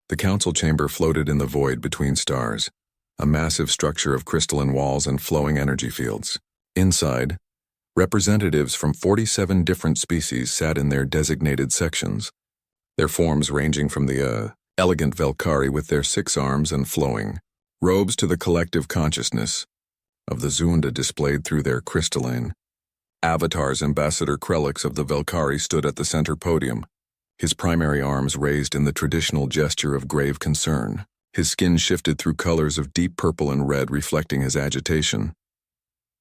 The council chamber floated in the void between stars, a massive structure of crystalline walls and flowing energy fields. Inside, representatives from 47 different species sat in their designated sections, their forms ranging from the elegant Velkari with their 6 arms and flowing robes to the collective consciousness of the Zunda displayed through their crystalline avatars. Ambassador Krelix of the Velkari stood at the center podium, his primary arms raised in the traditional gesture of grave concern. His skin shifted through colors of deep purple and red, reflecting his agitation.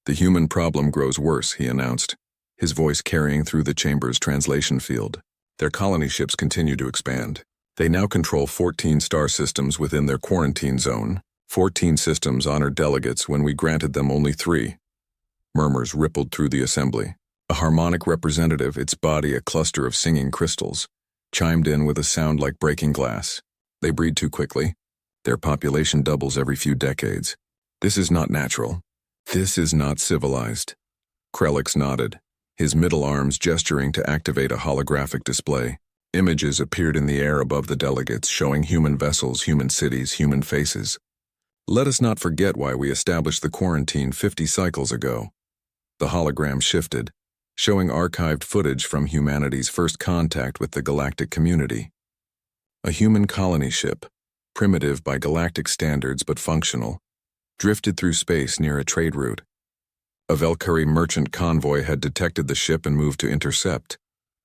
"The human problem grows worse," he announced, his voice carrying through the chamber's translation field. "Their colony ships continue to expand. They now control 14 star systems within their quarantine zone. 14 systems honored delegates when we granted them only 3. Murmurs rippled through the assembly. A harmonic representative, its body a cluster of singing crystals, chimed in with a sound like breaking glass. "They breed too quickly. Their population doubles every few decades. This is not natural. This is not civilized." Krelix nodded, his middle arms gesturing to activate a holographic display. Images appeared in the air above the delegates, showing human vessels, human cities, human faces. "Let us not forget why we established the quarantine 50 cycles ago." The hologram shifted, showing archived footage from humanity's first contact with the galactic community. A human colony ship, primitive by galactic standards but functional, drifted through space near a trade route. A Velkari merchant convoy had detected the ship and moved to intercept,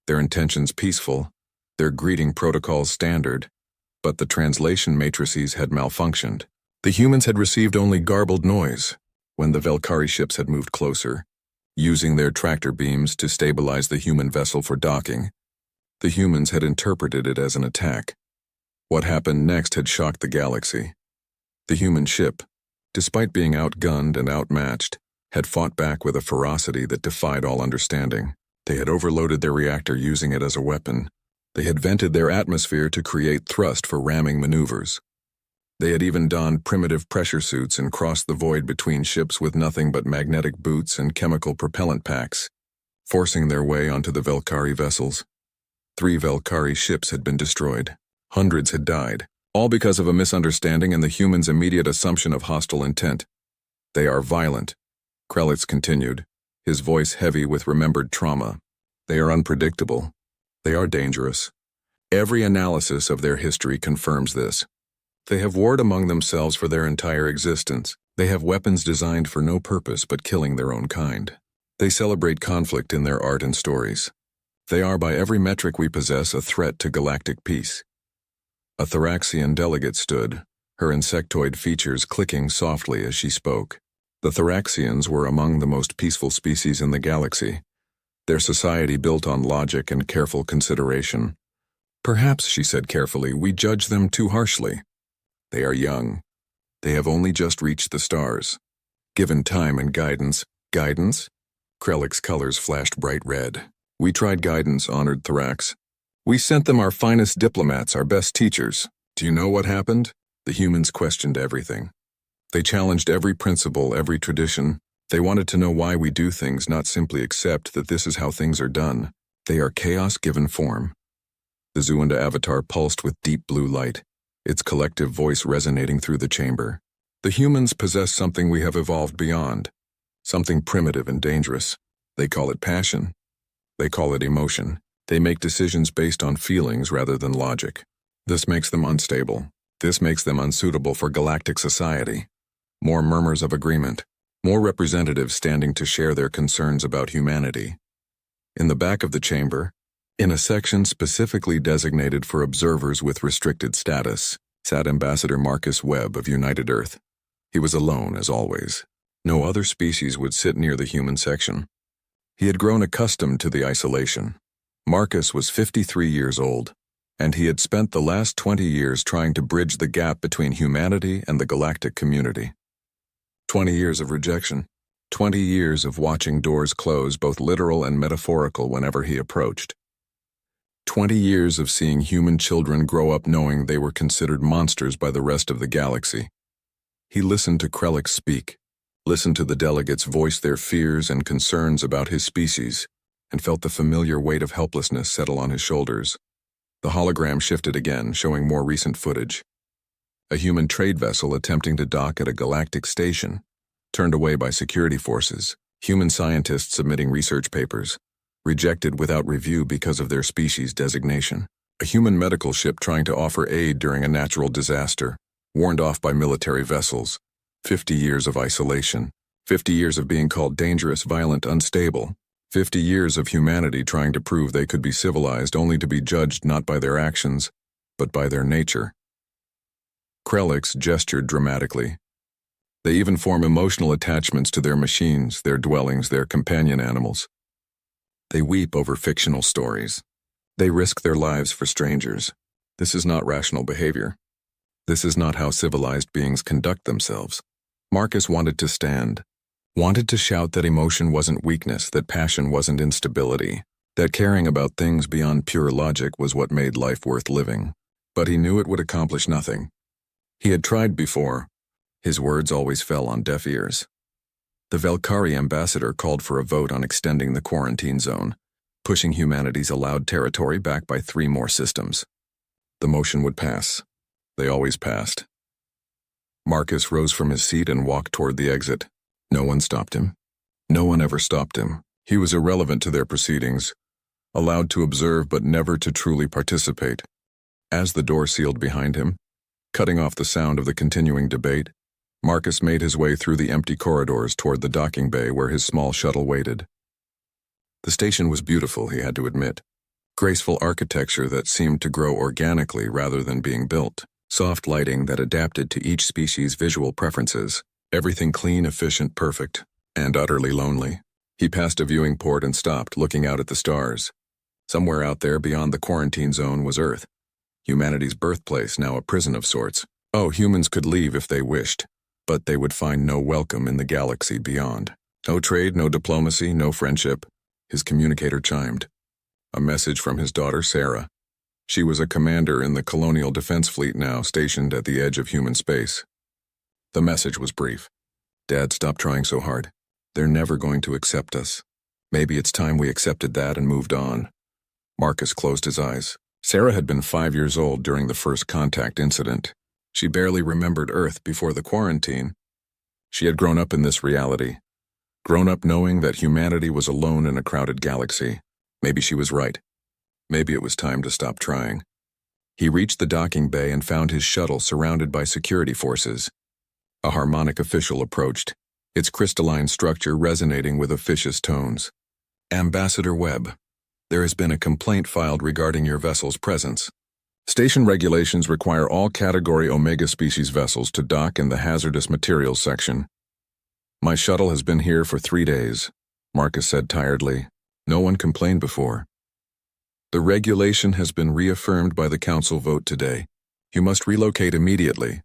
their intentions peaceful, their greeting protocols standard, but the translation matrices had malfunctioned. The humans had received only garbled noise when the Velkari ships had moved closer, using their tractor beams to stabilize the human vessel for docking. The humans had interpreted it as an attack. What happened next had shocked the galaxy. The human ship, despite being outgunned and outmatched, had fought back with a ferocity that defied all understanding. They had overloaded their reactor, using it as a weapon. They had vented their atmosphere to create thrust for ramming maneuvers. They had even donned primitive pressure suits and crossed the void between ships with nothing but magnetic boots and chemical propellant packs, forcing their way onto the Velkari vessels. 3 Velkari ships had been destroyed. Hundreds had died, all because of a misunderstanding and the humans' immediate assumption of hostile intent. "They are violent," Krelix continued, his voice heavy with remembered trauma. "They are unpredictable. They are dangerous. Every analysis of their history confirms this. They have warred among themselves for their entire existence. They have weapons designed for no purpose but killing their own kind. They celebrate conflict in their art and stories. They are, by every metric we possess, a threat to galactic peace." A Thoraxian delegate stood, her insectoid features clicking softly as she spoke. The Thoraxians were among the most peaceful species in the galaxy, their society built on logic and careful consideration. "Perhaps," she said carefully, "we judge them too harshly. They are young. They have only just reached the stars. Given time and guidance." "Guidance?" Krelix's colors flashed bright red. "We tried guidance," honored Thorax. "We sent them our finest diplomats, our best teachers. Do you know what happened?" The humans questioned everything. They challenged every principle, every tradition. They wanted to know why we do things, not simply accept that this is how things are done. They are chaos given form. The Zuunda avatar pulsed with deep blue light, its collective voice resonating through the chamber. "The humans possess something we have evolved beyond, something primitive and dangerous. They call it passion. They call it emotion. They make decisions based on feelings rather than logic. This makes them unstable. This makes them unsuitable for galactic society." More murmurs of agreement, more representatives standing to share their concerns about humanity. In the back of the chamber, in a section specifically designated for observers with restricted status, sat Ambassador Marcus Webb of United Earth. He was alone, as always. No other species would sit near the human section. He had grown accustomed to the isolation. Marcus was 53 years old, and he had spent the last 20 years trying to bridge the gap between humanity and the galactic community. 20 years of rejection. 20 years of watching doors close, both literal and metaphorical, whenever he approached. 20 years of seeing human children grow up knowing they were considered monsters by the rest of the galaxy. He listened to Krelix speak, listened to the delegates voice their fears and concerns about his species, and felt the familiar weight of helplessness settle on his shoulders. The hologram shifted again, showing more recent footage. A human trade vessel attempting to dock at a galactic station, turned away by security forces. Human scientists submitting research papers, rejected without review because of their species designation. A human medical ship trying to offer aid during a natural disaster, warned off by military vessels. 50 years of isolation. 50 years of being called dangerous, violent, unstable. 50 years of humanity trying to prove they could be civilized only to be judged not by their actions, but by their nature. Krelix gestured dramatically. They even form emotional attachments to their machines, their dwellings, their companion animals. They weep over fictional stories. They risk their lives for strangers. This is not rational behavior. This is not how civilized beings conduct themselves. Marcus wanted to stand, wanted to shout that emotion wasn't weakness, that passion wasn't instability, that caring about things beyond pure logic was what made life worth living. But he knew it would accomplish nothing. He had tried before. His words always fell on deaf ears. The Velkari ambassador called for a vote on extending the quarantine zone, pushing humanity's allowed territory back by 3 more systems. The motion would pass. They always passed. Marcus rose from his seat and walked toward the exit. No one stopped him. No one ever stopped him. He was irrelevant to their proceedings, allowed to observe but never to truly participate. As the door sealed behind him, cutting off the sound of the continuing debate, Marcus made his way through the empty corridors toward the docking bay where his small shuttle waited. The station was beautiful, he had to admit. Graceful architecture that seemed to grow organically rather than being built. Soft lighting that adapted to each species' visual preferences. Everything clean, efficient, perfect, and utterly lonely. He passed a viewing port and stopped, looking out at the stars. Somewhere out there beyond the quarantine zone was Earth. Humanity's birthplace, now a prison of sorts. Oh, humans could leave if they wished, but they would find no welcome in the galaxy beyond. No trade, no diplomacy, no friendship. His communicator chimed. A message from his daughter, Sarah. She was a commander in the Colonial Defense Fleet now, stationed at the edge of human space. The message was brief. Dad, stop trying so hard. They're never going to accept us. Maybe it's time we accepted that and moved on. Marcus closed his eyes. Sarah had been 5 years old during the first contact incident. She barely remembered Earth before the quarantine. She had grown up in this reality. Grown up knowing that humanity was alone in a crowded galaxy. Maybe she was right. Maybe it was time to stop trying. He reached the docking bay and found his shuttle surrounded by security forces. A harmonic official approached, its crystalline structure resonating with officious tones. Ambassador Webb, there has been a complaint filed regarding your vessel's presence. Station regulations require all Category Omega species vessels to dock in the hazardous materials section. My shuttle has been here for 3 days, Marcus said tiredly. No one complained before. The regulation has been reaffirmed by the council vote today. You must relocate immediately.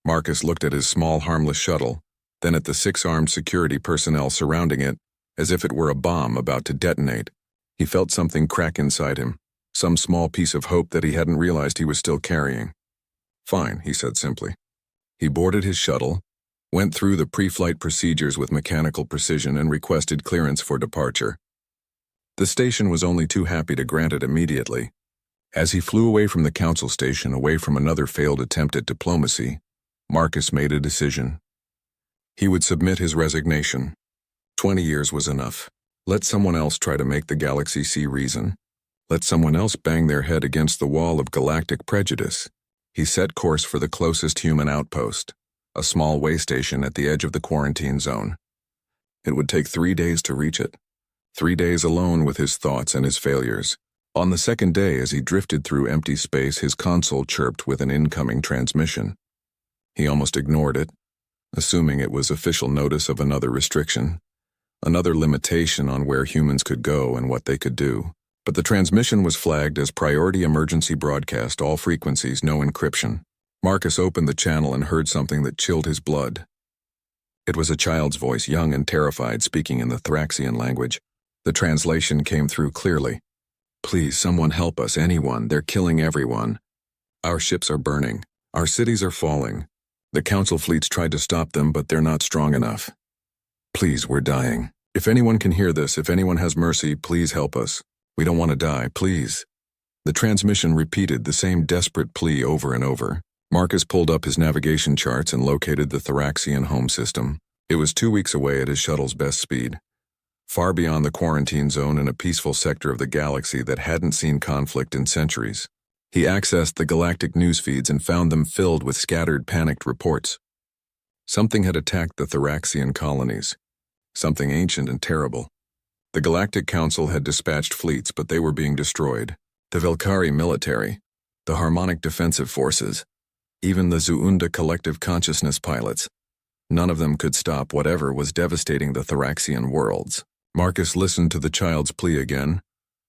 Marcus looked at his small, harmless shuttle, then at the 6 armed security personnel surrounding it, as if it were a bomb about to detonate. He felt something crack inside him, some small piece of hope that he hadn't realized he was still carrying. Fine, he said simply. He boarded his shuttle, went through the pre-flight procedures with mechanical precision and requested clearance for departure. The station was only too happy to grant it immediately. As he flew away from the council station, away from another failed attempt at diplomacy, Marcus made a decision. He would submit his resignation. 20 years was enough. Let someone else try to make the galaxy see reason. Let someone else bang their head against the wall of galactic prejudice. He set course for the closest human outpost, a small way station at the edge of the quarantine zone. It would take 3 days to reach it. 3 days alone with his thoughts and his failures. On the second day, as he drifted through empty space, his console chirped with an incoming transmission. He almost ignored it, assuming it was official notice of another restriction, another limitation on where humans could go and what they could do. But the transmission was flagged as priority emergency broadcast, all frequencies, no encryption. Marcus opened the channel and heard something that chilled his blood. It was a child's voice, young and terrified, speaking in the Thraxian language. The translation came through clearly. Please, someone help us, anyone. They're killing everyone. Our ships are burning. Our cities are falling. The council fleets tried to stop them, but they're not strong enough. Please, we're dying. If anyone can hear this, if anyone has mercy, please help us. We don't want to die, please. The transmission repeated the same desperate plea over and over. Marcus pulled up his navigation charts and located the Thraxian home system. It was 2 weeks away at his shuttle's best speed, far beyond the quarantine zone in a peaceful sector of the galaxy that hadn't seen conflict in centuries. He accessed the galactic news feeds and found them filled with scattered, panicked reports. Something had attacked the Thraxian colonies. Something ancient and terrible. The Galactic Council had dispatched fleets, but they were being destroyed. The Velkari military, the Harmonic Defensive Forces, even the Zuunda Collective Consciousness pilots. None of them could stop whatever was devastating the Thraxian worlds. Marcus listened to the child's plea again,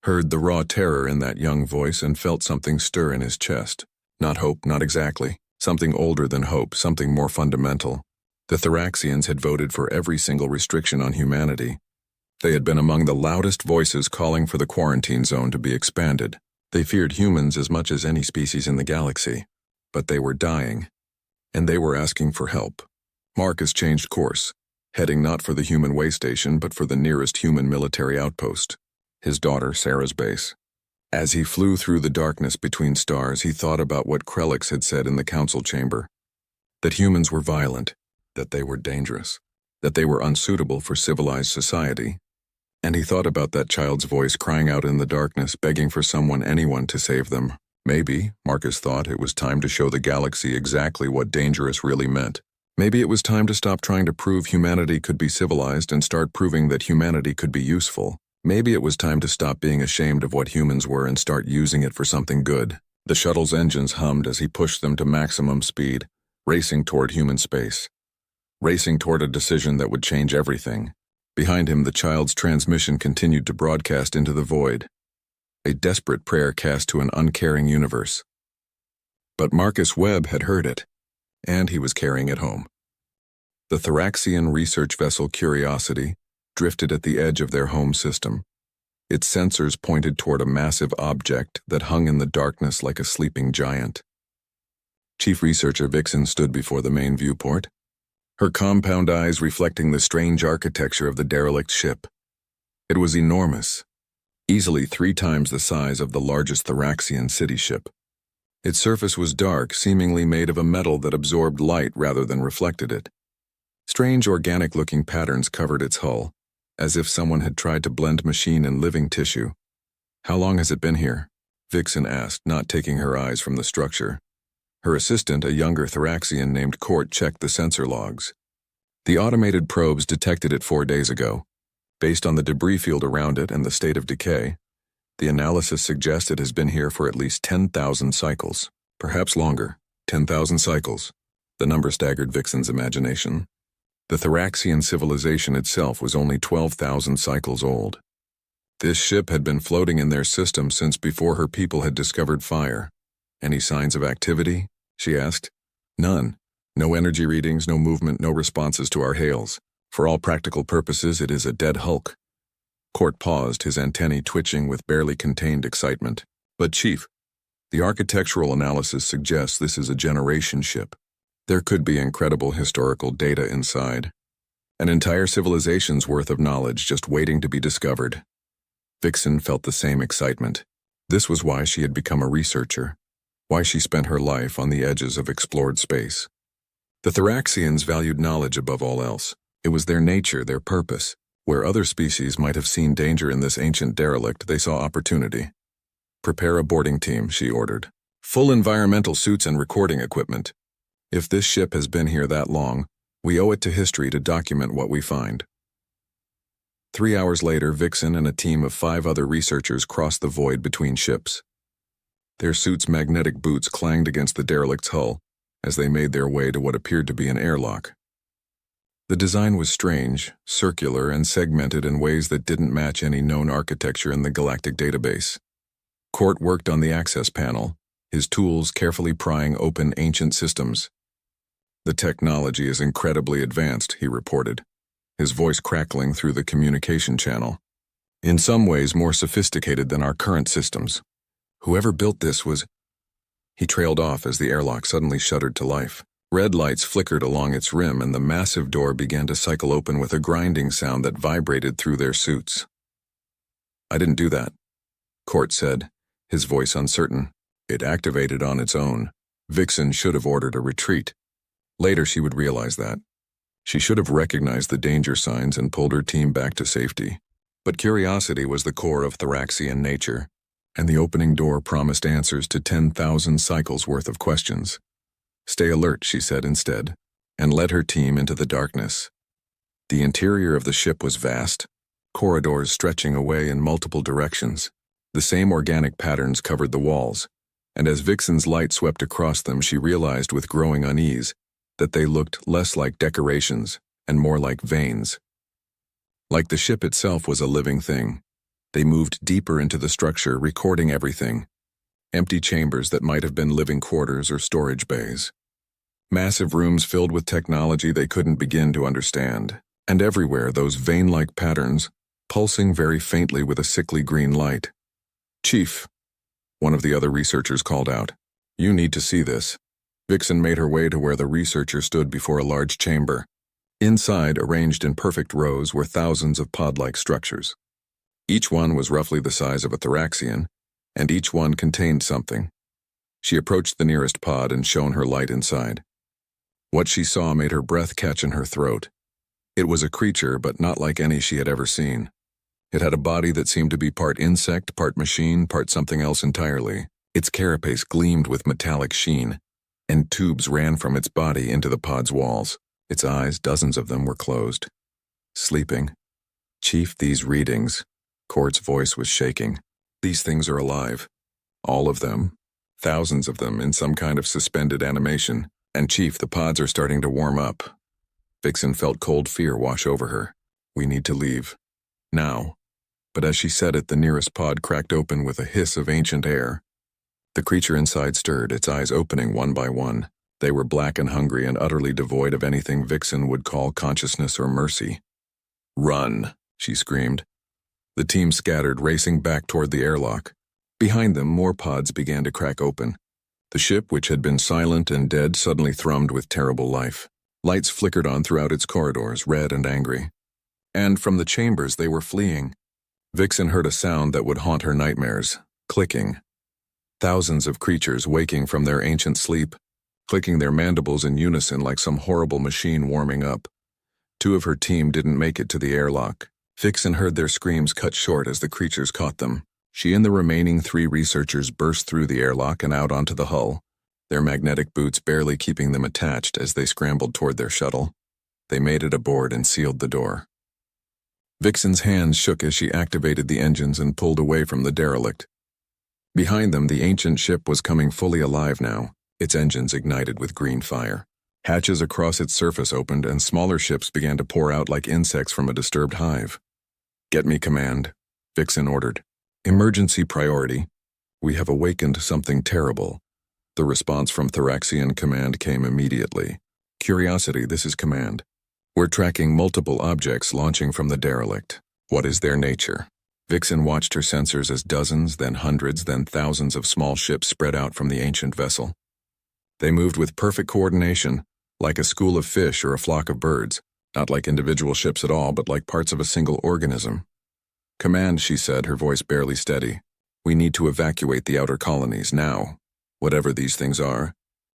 heard the raw terror in that young voice, and felt something stir in his chest. Not hope, not exactly. Something older than hope, something more fundamental. The Thraxians had voted for every single restriction on humanity. They had been among the loudest voices calling for the quarantine zone to be expanded. They feared humans as much as any species in the galaxy. But they were dying, and they were asking for help. Marcus changed course, heading not for the human way station but for the nearest human military outpost, his daughter Sarah's base. As he flew through the darkness between stars, he thought about what Krellix had said in the council chamber. That humans were violent, that they were dangerous, that they were unsuitable for civilized society. And he thought about that child's voice crying out in the darkness, begging for someone, anyone, to save them. Maybe, Marcus thought, it was time to show the galaxy exactly what dangerous really meant. Maybe it was time to stop trying to prove humanity could be civilized and start proving that humanity could be useful. Maybe it was time to stop being ashamed of what humans were and start using it for something good. The shuttle's engines hummed as he pushed them to maximum speed, racing toward human space. Racing toward a decision that would change everything. Behind him, the child's transmission continued to broadcast into the void. A desperate prayer cast to an uncaring universe. But Marcus Webb had heard it, and he was carrying it home. The Thraxian research vessel Curiosity drifted at the edge of their home system. Its sensors pointed toward a massive object that hung in the darkness like a sleeping giant. Chief Researcher Vixen stood before the main viewport, her compound eyes reflecting the strange architecture of the derelict ship. It was enormous, easily 3 times the size of the largest Thraxian city ship. Its surface was dark, seemingly made of a metal that absorbed light rather than reflected it. Strange organic-looking patterns covered its hull, as if someone had tried to blend machine and living tissue. "How long has it been here?" Vixen asked, not taking her eyes from the structure. Her assistant, a younger Thraxian named Court, checked the sensor logs. The automated probes detected it 4 days ago. Based on the debris field around it and the state of decay, the analysis suggests it has been here for at least 10,000 cycles, perhaps longer. 10,000 cycles. The number staggered Vixen's imagination. The Thraxian civilization itself was only 12,000 cycles old. This ship had been floating in their system since before her people had discovered fire. "Any signs of activity?" she asked. "None. No energy readings, no movement, no responses to our hails. For all practical purposes, it is a dead hulk." Court paused, his antennae twitching with barely contained excitement. "But Chief, the architectural analysis suggests this is a generation ship. There could be incredible historical data inside. An entire civilization's worth of knowledge just waiting to be discovered." Vixen felt the same excitement. This was why she had become a researcher. Why she spent her life on the edges of explored space. The Thraxians valued knowledge above all else. It was their nature, their purpose. Where other species might have seen danger in this ancient derelict, they saw opportunity. "Prepare a boarding team," she ordered. "Full environmental suits and recording equipment. If this ship has been here that long, we owe it to history to document what we find." 3 hours later, Vixen and a team of 5 other researchers crossed the void between ships. Their suits' magnetic boots clanged against the derelict's hull as they made their way to what appeared to be an airlock. The design was strange, circular, and segmented in ways that didn't match any known architecture in the galactic database. Court worked on the access panel, his tools carefully prying open ancient systems. "The technology is incredibly advanced," he reported, his voice crackling through the communication channel. "In some ways more sophisticated than our current systems. Whoever built this was—" He trailed off as the airlock suddenly shuddered to life. Red lights flickered along its rim and the massive door began to cycle open with a grinding sound that vibrated through their suits. "I didn't do that," Court said, his voice uncertain. It activated on its own. Vixen should have ordered a retreat. Later she would realize that. She should have recognized the danger signs and pulled her team back to safety. But curiosity was the core of Thraxian nature, and the opening door promised answers to 10,000 cycles worth of questions. Stay alert, she said instead, and led her team into the darkness. The interior of the ship was vast, corridors stretching away in multiple directions. The same organic patterns covered the walls, and as Vixen's light swept across them, she realized with growing unease that they looked less like decorations and more like veins. Like the ship itself was a living thing, they moved deeper into the structure, recording everything. Empty chambers that might have been living quarters or storage bays. Massive rooms filled with technology they couldn't begin to understand. And everywhere those vein-like patterns, pulsing very faintly with a sickly green light. "Chief," one of the other researchers called out. "You need to see this." Vixen made her way to where the researcher stood before a large chamber. Inside, arranged in perfect rows, were thousands of pod-like structures. Each one was roughly the size of a Thraxian, and each one contained something. She approached the nearest pod and shone her light inside. What she saw made her breath catch in her throat. It was a creature, but not like any she had ever seen. It had a body that seemed to be part insect, part machine, part something else entirely. Its carapace gleamed with metallic sheen, and tubes ran from its body into the pod's walls. Its eyes, dozens of them, were closed. Sleeping. "Chief, these readings." Court's voice was shaking. "These things are alive. All of them. Thousands of them in some kind of suspended animation. And Chief, the pods are starting to warm up." Vixen felt cold fear wash over her. "We need to leave. Now." But as she said it, the nearest pod cracked open with a hiss of ancient air. The creature inside stirred, its eyes opening one by one. They were black and hungry and utterly devoid of anything Vixen would call consciousness or mercy. "Run," she screamed. The team scattered, racing back toward the airlock. Behind them, more pods began to crack open. The ship, which had been silent and dead, suddenly thrummed with terrible life. Lights flickered on throughout its corridors, red and angry. And from the chambers they were fleeing. Vixen heard a sound that would haunt her nightmares. Clicking. Thousands of creatures waking from their ancient sleep, clicking their mandibles in unison like some horrible machine warming up. 2 of her team didn't make it to the airlock. Vixen heard their screams cut short as the creatures caught them. She and the remaining 3 researchers burst through the airlock and out onto the hull, their magnetic boots barely keeping them attached as they scrambled toward their shuttle. They made it aboard and sealed the door. Vixen's hands shook as she activated the engines and pulled away from the derelict. Behind them, the ancient ship was coming fully alive now, its engines ignited with green fire. Hatches across its surface opened and smaller ships began to pour out like insects from a disturbed hive. "Get me command," Vixen ordered. "Emergency priority. We have awakened something terrible." The response from Thraxian command came immediately. "Curiosity, this is command. We're tracking multiple objects launching from the derelict. What is their nature?" Vixen watched her sensors as dozens, then hundreds, then thousands of small ships spread out from the ancient vessel. They moved with perfect coordination, like a school of fish or a flock of birds, not like individual ships at all, but like parts of a single organism. "Command," she said, her voice barely steady. "We need to evacuate the outer colonies now. Whatever these things are,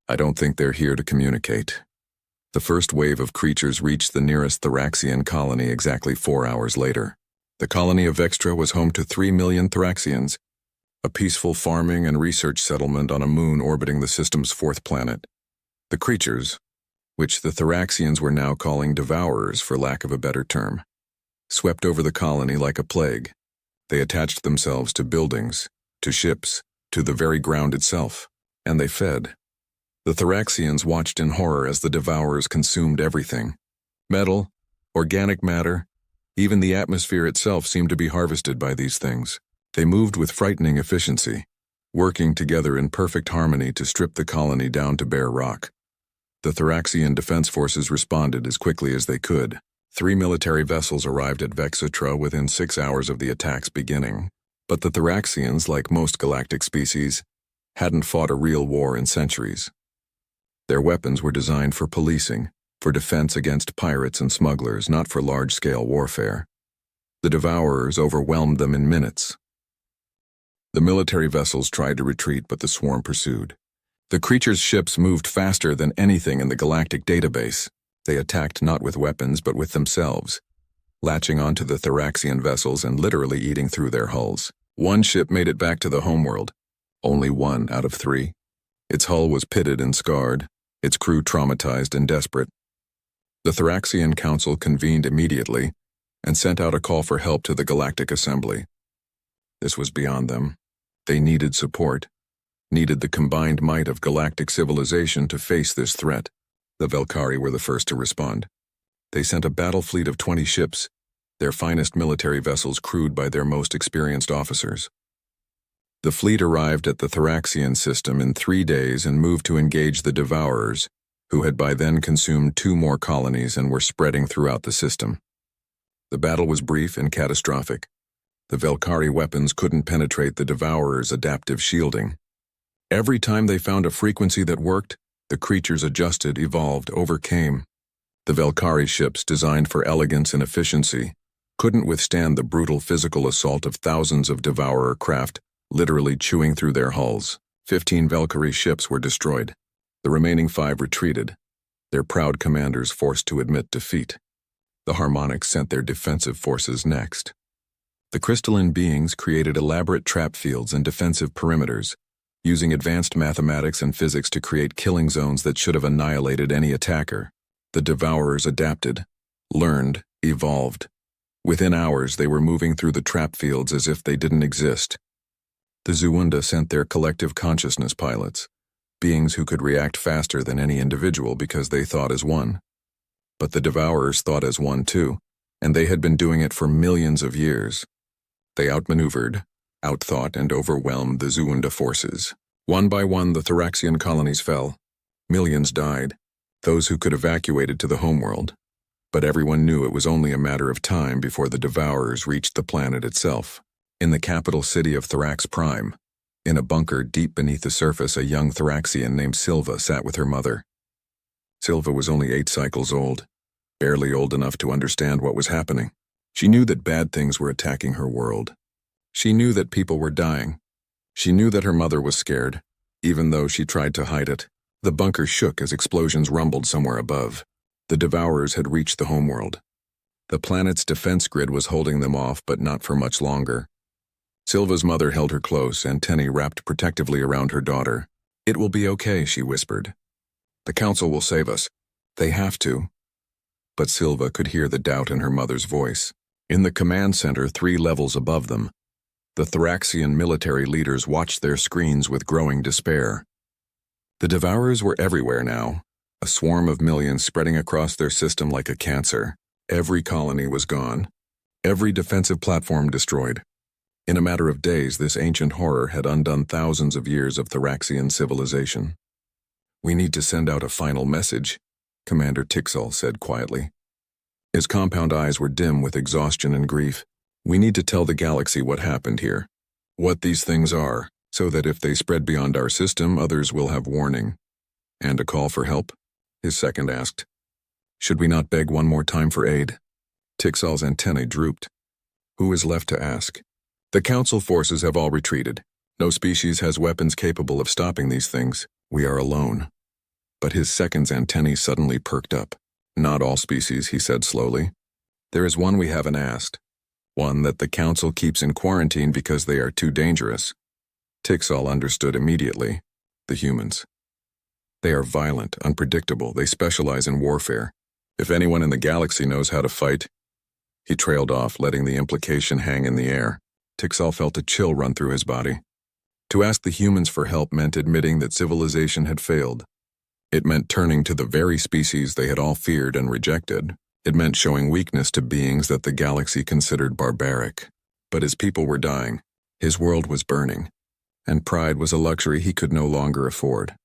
I don't think they're here to communicate." The first wave of creatures reached the nearest Thraxian colony exactly 4 hours later. The colony of Vextra was home to 3 million Thraxians, a peaceful farming and research settlement on a moon orbiting the system's 4th planet. The creatures, which the Thraxians were now calling devourers for lack of a better term, swept over the colony like a plague. They attached themselves to buildings, to ships, to the very ground itself, and they fed. The Thraxians watched in horror as the devourers consumed everything. Metal, organic matter, even the atmosphere itself seemed to be harvested by these things. They moved with frightening efficiency, working together in perfect harmony to strip the colony down to bare rock. The Thraxian defense forces responded as quickly as they could. 3 military vessels arrived at Vextra within 6 hours of the attacks beginning. But the Thraxians, like most galactic species, hadn't fought a real war in centuries. Their weapons were designed for policing, for defense against pirates and smugglers, not for large-scale warfare. The devourers overwhelmed them in minutes. The military vessels tried to retreat, but the swarm pursued. The creatures' ships moved faster than anything in the galactic database. They attacked not with weapons, but with themselves, latching onto the Thraxian vessels and literally eating through their hulls. One ship made it back to the homeworld. Only one out of 3. Its hull was pitted and scarred, its crew traumatized and desperate. The Thraxian Council convened immediately and sent out a call for help to the Galactic Assembly. This was beyond them. They needed support, needed the combined might of galactic civilization to face this threat. The Velkari were the first to respond. They sent a battle fleet of 20 ships, their finest military vessels crewed by their most experienced officers. The fleet arrived at the Thraxian system in 3 days and moved to engage the Devourers, who had by then consumed 2 more colonies and were spreading throughout the system. The battle was brief and catastrophic. The Velkari weapons couldn't penetrate the Devourers' adaptive shielding. Every time they found a frequency that worked, the creatures adjusted, evolved, overcame. The Velkari ships, designed for elegance and efficiency, couldn't withstand the brutal physical assault of thousands of Devourer craft, literally chewing through their hulls. 15 Velkari ships were destroyed. The remaining 5 retreated, their proud commanders forced to admit defeat. The Harmonics sent their defensive forces next. The crystalline beings created elaborate trap fields and defensive perimeters, using advanced mathematics and physics to create killing zones that should have annihilated any attacker. The Devourers adapted, learned, evolved. Within hours, they were moving through the trap fields as if they didn't exist. The Zuunda sent their collective consciousness pilots, beings who could react faster than any individual because they thought as one. But the Devourers thought as one too, and they had been doing it for millions of years. They outmaneuvered, outthought, and overwhelmed the Zuunda forces. One by one, the Thraxian colonies fell. Millions died, those who could evacuated to the homeworld. But everyone knew it was only a matter of time before the Devourers reached the planet itself. In the capital city of Thrax Prime, in a bunker deep beneath the surface, a young Thraxian named Silva sat with her mother. Silva was only 8 cycles old, barely old enough to understand what was happening. She knew that bad things were attacking her world. She knew that people were dying. She knew that her mother was scared, even though she tried to hide it. The bunker shook as explosions rumbled somewhere above. The Devourers had reached the homeworld. The planet's defense grid was holding them off, but not for much longer. Silva's mother held her close, antennae wrapped protectively around her daughter. "It will be okay," she whispered. "The Council will save us. They have to." But Silva could hear the doubt in her mother's voice. In the command center 3 levels above them, the Thraxian military leaders watched their screens with growing despair. The Devourers were everywhere now, a swarm of millions spreading across their system like a cancer. Every colony was gone, every defensive platform destroyed. In a matter of days, this ancient horror had undone thousands of years of Thraxian civilization. "We need to send out a final message," Commander Tixal said quietly. His compound eyes were dim with exhaustion and grief. "We need to tell the galaxy what happened here, what these things are, so that if they spread beyond our system, others will have warning." "And a call for help?" his second asked. "Should we not beg one more time for aid?" Tixal's antennae drooped. "Who is left to ask? The Council forces have all retreated. No species has weapons capable of stopping these things. We are alone." But his second's antennae suddenly perked up. "Not all species," he said slowly. "There is one we haven't asked. One that the Council keeps in quarantine because they are too dangerous." Tixal understood immediately. The humans. "They are violent, unpredictable. They specialize in warfare. If anyone in the galaxy knows how to fight..." He trailed off, letting the implication hang in the air. Tixal felt a chill run through his body. To ask the humans for help meant admitting that civilization had failed. It meant turning to the very species they had all feared and rejected. It meant showing weakness to beings that the galaxy considered barbaric. But his people were dying. His world was burning. And pride was a luxury he could no longer afford.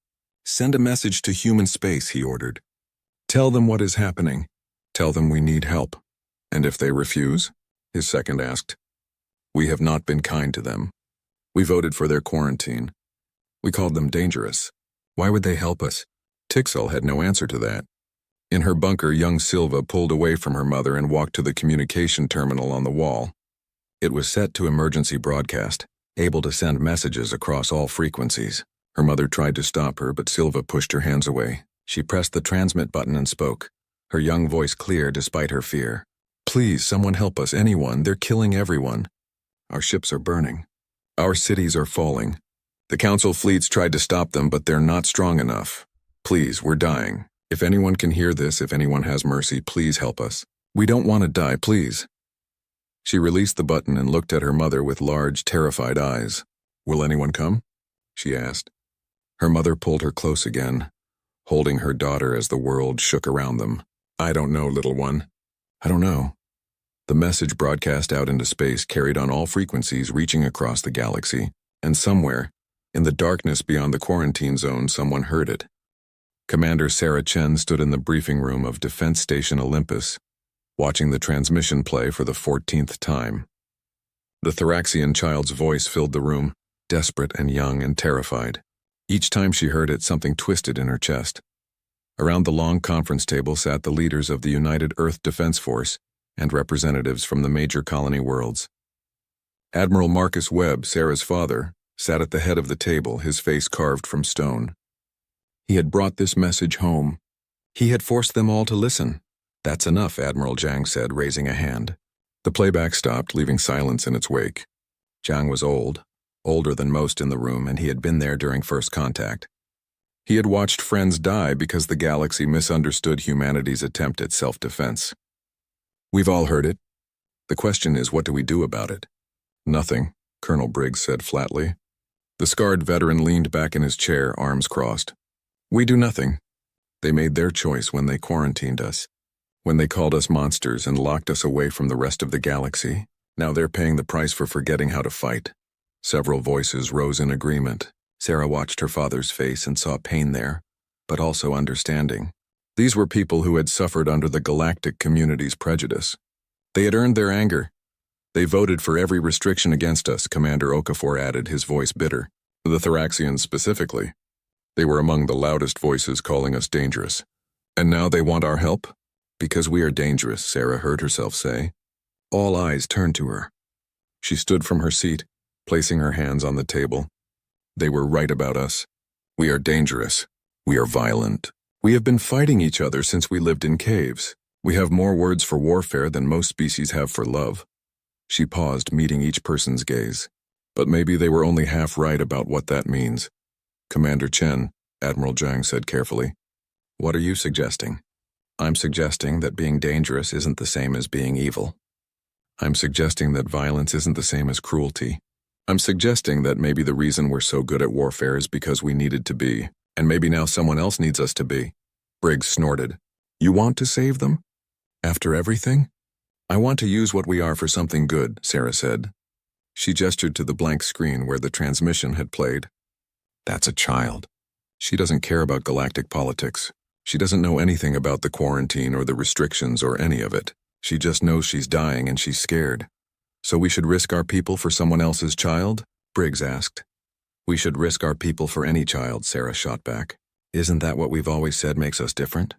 "Send a message to human space," he ordered. "Tell them what is happening. Tell them we need help." "And if they refuse?" his second asked. "We have not been kind to them. We voted for their quarantine. We called them dangerous. Why would they help us?" Tixal had no answer to that. In her bunker, young Silva pulled away from her mother and walked to the communication terminal on the wall. It was set to emergency broadcast. able to send messages across all frequencies. Her mother tried to stop her, but Silva pushed her hands away. She pressed the transmit button and spoke, her young voice clear despite her fear. "Please, someone help us, anyone. They're killing everyone. Our ships are burning. Our cities are falling. The Council fleets tried to stop them, but they're not strong enough. Please, we're dying. If anyone can hear this, if anyone has mercy, please help us. We don't want to die, please." She released the button and looked at her mother with large, terrified eyes. "Will anyone come?" she asked. Her mother pulled her close again, holding her daughter as the world shook around them. "I don't know, little one. I don't know." The message broadcast out into space carried on all frequencies, reaching across the galaxy, and somewhere, in the darkness beyond the quarantine zone, someone heard it. Commander Sarah Chen stood in the briefing room of Defense Station Olympus, watching the transmission play for the 14th time. The Thraxian child's voice filled the room, desperate and young and terrified. Each time she heard it, something twisted in her chest. Around the long conference table sat the leaders of the United Earth Defense Force and representatives from the major colony worlds. Admiral Marcus Webb, Sarah's father, sat at the head of the table, his face carved from stone. He had brought this message home. He had forced them all to listen. "That's enough," Admiral Zhang said, raising a hand. The playback stopped, leaving silence in its wake. Zhang was old, older than most in the room, and he had been there during first contact. He had watched friends die because the galaxy misunderstood humanity's attempt at self-defense. "We've all heard it. The question is, what do we do about it?" "Nothing," Colonel Briggs said flatly. The scarred veteran leaned back in his chair, arms crossed. "We do nothing. They made their choice when they quarantined us, when they called us monsters and locked us away from the rest of the galaxy. Now they're paying the price for forgetting how to fight." Several voices rose in agreement. Sarah watched her father's face and saw pain there, but also understanding. These were people who had suffered under the galactic community's prejudice. They had earned their anger. "They voted for every restriction against us," Commander Okafor added, his voice bitter. "The Thraxians specifically. They were among the loudest voices calling us dangerous. And now they want our help? Because we are dangerous," Sarah heard herself say. All eyes turned to her. She stood from her seat, placing her hands on the table. "They were right about us. We are dangerous. We are violent. We have been fighting each other since we lived in caves. We have more words for warfare than most species have for love." She paused, meeting each person's gaze. "But maybe they were only half right about what that means." "Commander Chen," Admiral Zhang said carefully, "what are you suggesting?" "I'm suggesting that being dangerous isn't the same as being evil. I'm suggesting that violence isn't the same as cruelty. I'm suggesting that maybe the reason we're so good at warfare is because we needed to be, and maybe now someone else needs us to be." Briggs snorted. "You want to save them? After everything?" "I want to use what we are for something good," Sarah said. She gestured to the blank screen where the transmission had played. "That's a child. She doesn't care about galactic politics. She doesn't know anything about the quarantine or the restrictions or any of it. She just knows she's dying and she's scared. So we should risk our people for someone else's child?" Briggs asked. "We should risk our people for any child," Sarah shot back. "Isn't that what we've always said makes us different?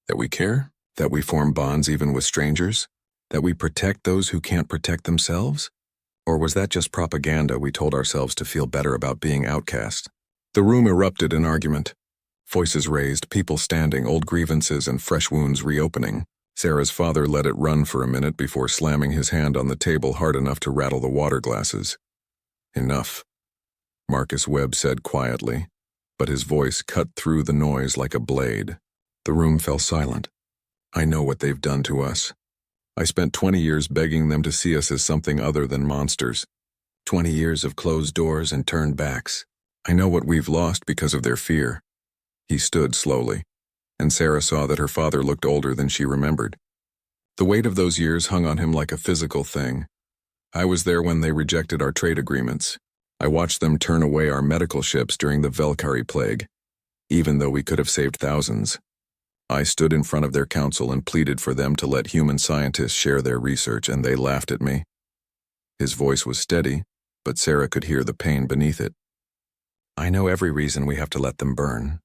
That we care? That we form bonds even with strangers? That we protect those who can't protect themselves? Or was that just propaganda we told ourselves to feel better about being outcast?" The room erupted in argument. Voices raised, people standing, old grievances and fresh wounds reopening. Sarah's father let it run for a minute before slamming his hand on the table hard enough to rattle the water glasses. "Enough," Marcus Webb said quietly, but his voice cut through the noise like a blade. The room fell silent. "I know what they've done to us. I spent 20 years begging them to see us as something other than monsters. 20 years of closed doors and turned backs. I know what we've lost because of their fear." He stood slowly, and Sarah saw that her father looked older than she remembered. The weight of those years hung on him like a physical thing. "I was there when they rejected our trade agreements. I watched them turn away our medical ships during the Velkari plague, even though we could have saved thousands. I stood in front of their council and pleaded for them to let human scientists share their research, and they laughed at me." His voice was steady, but Sarah could hear the pain beneath it. "I know every reason we have to let them burn."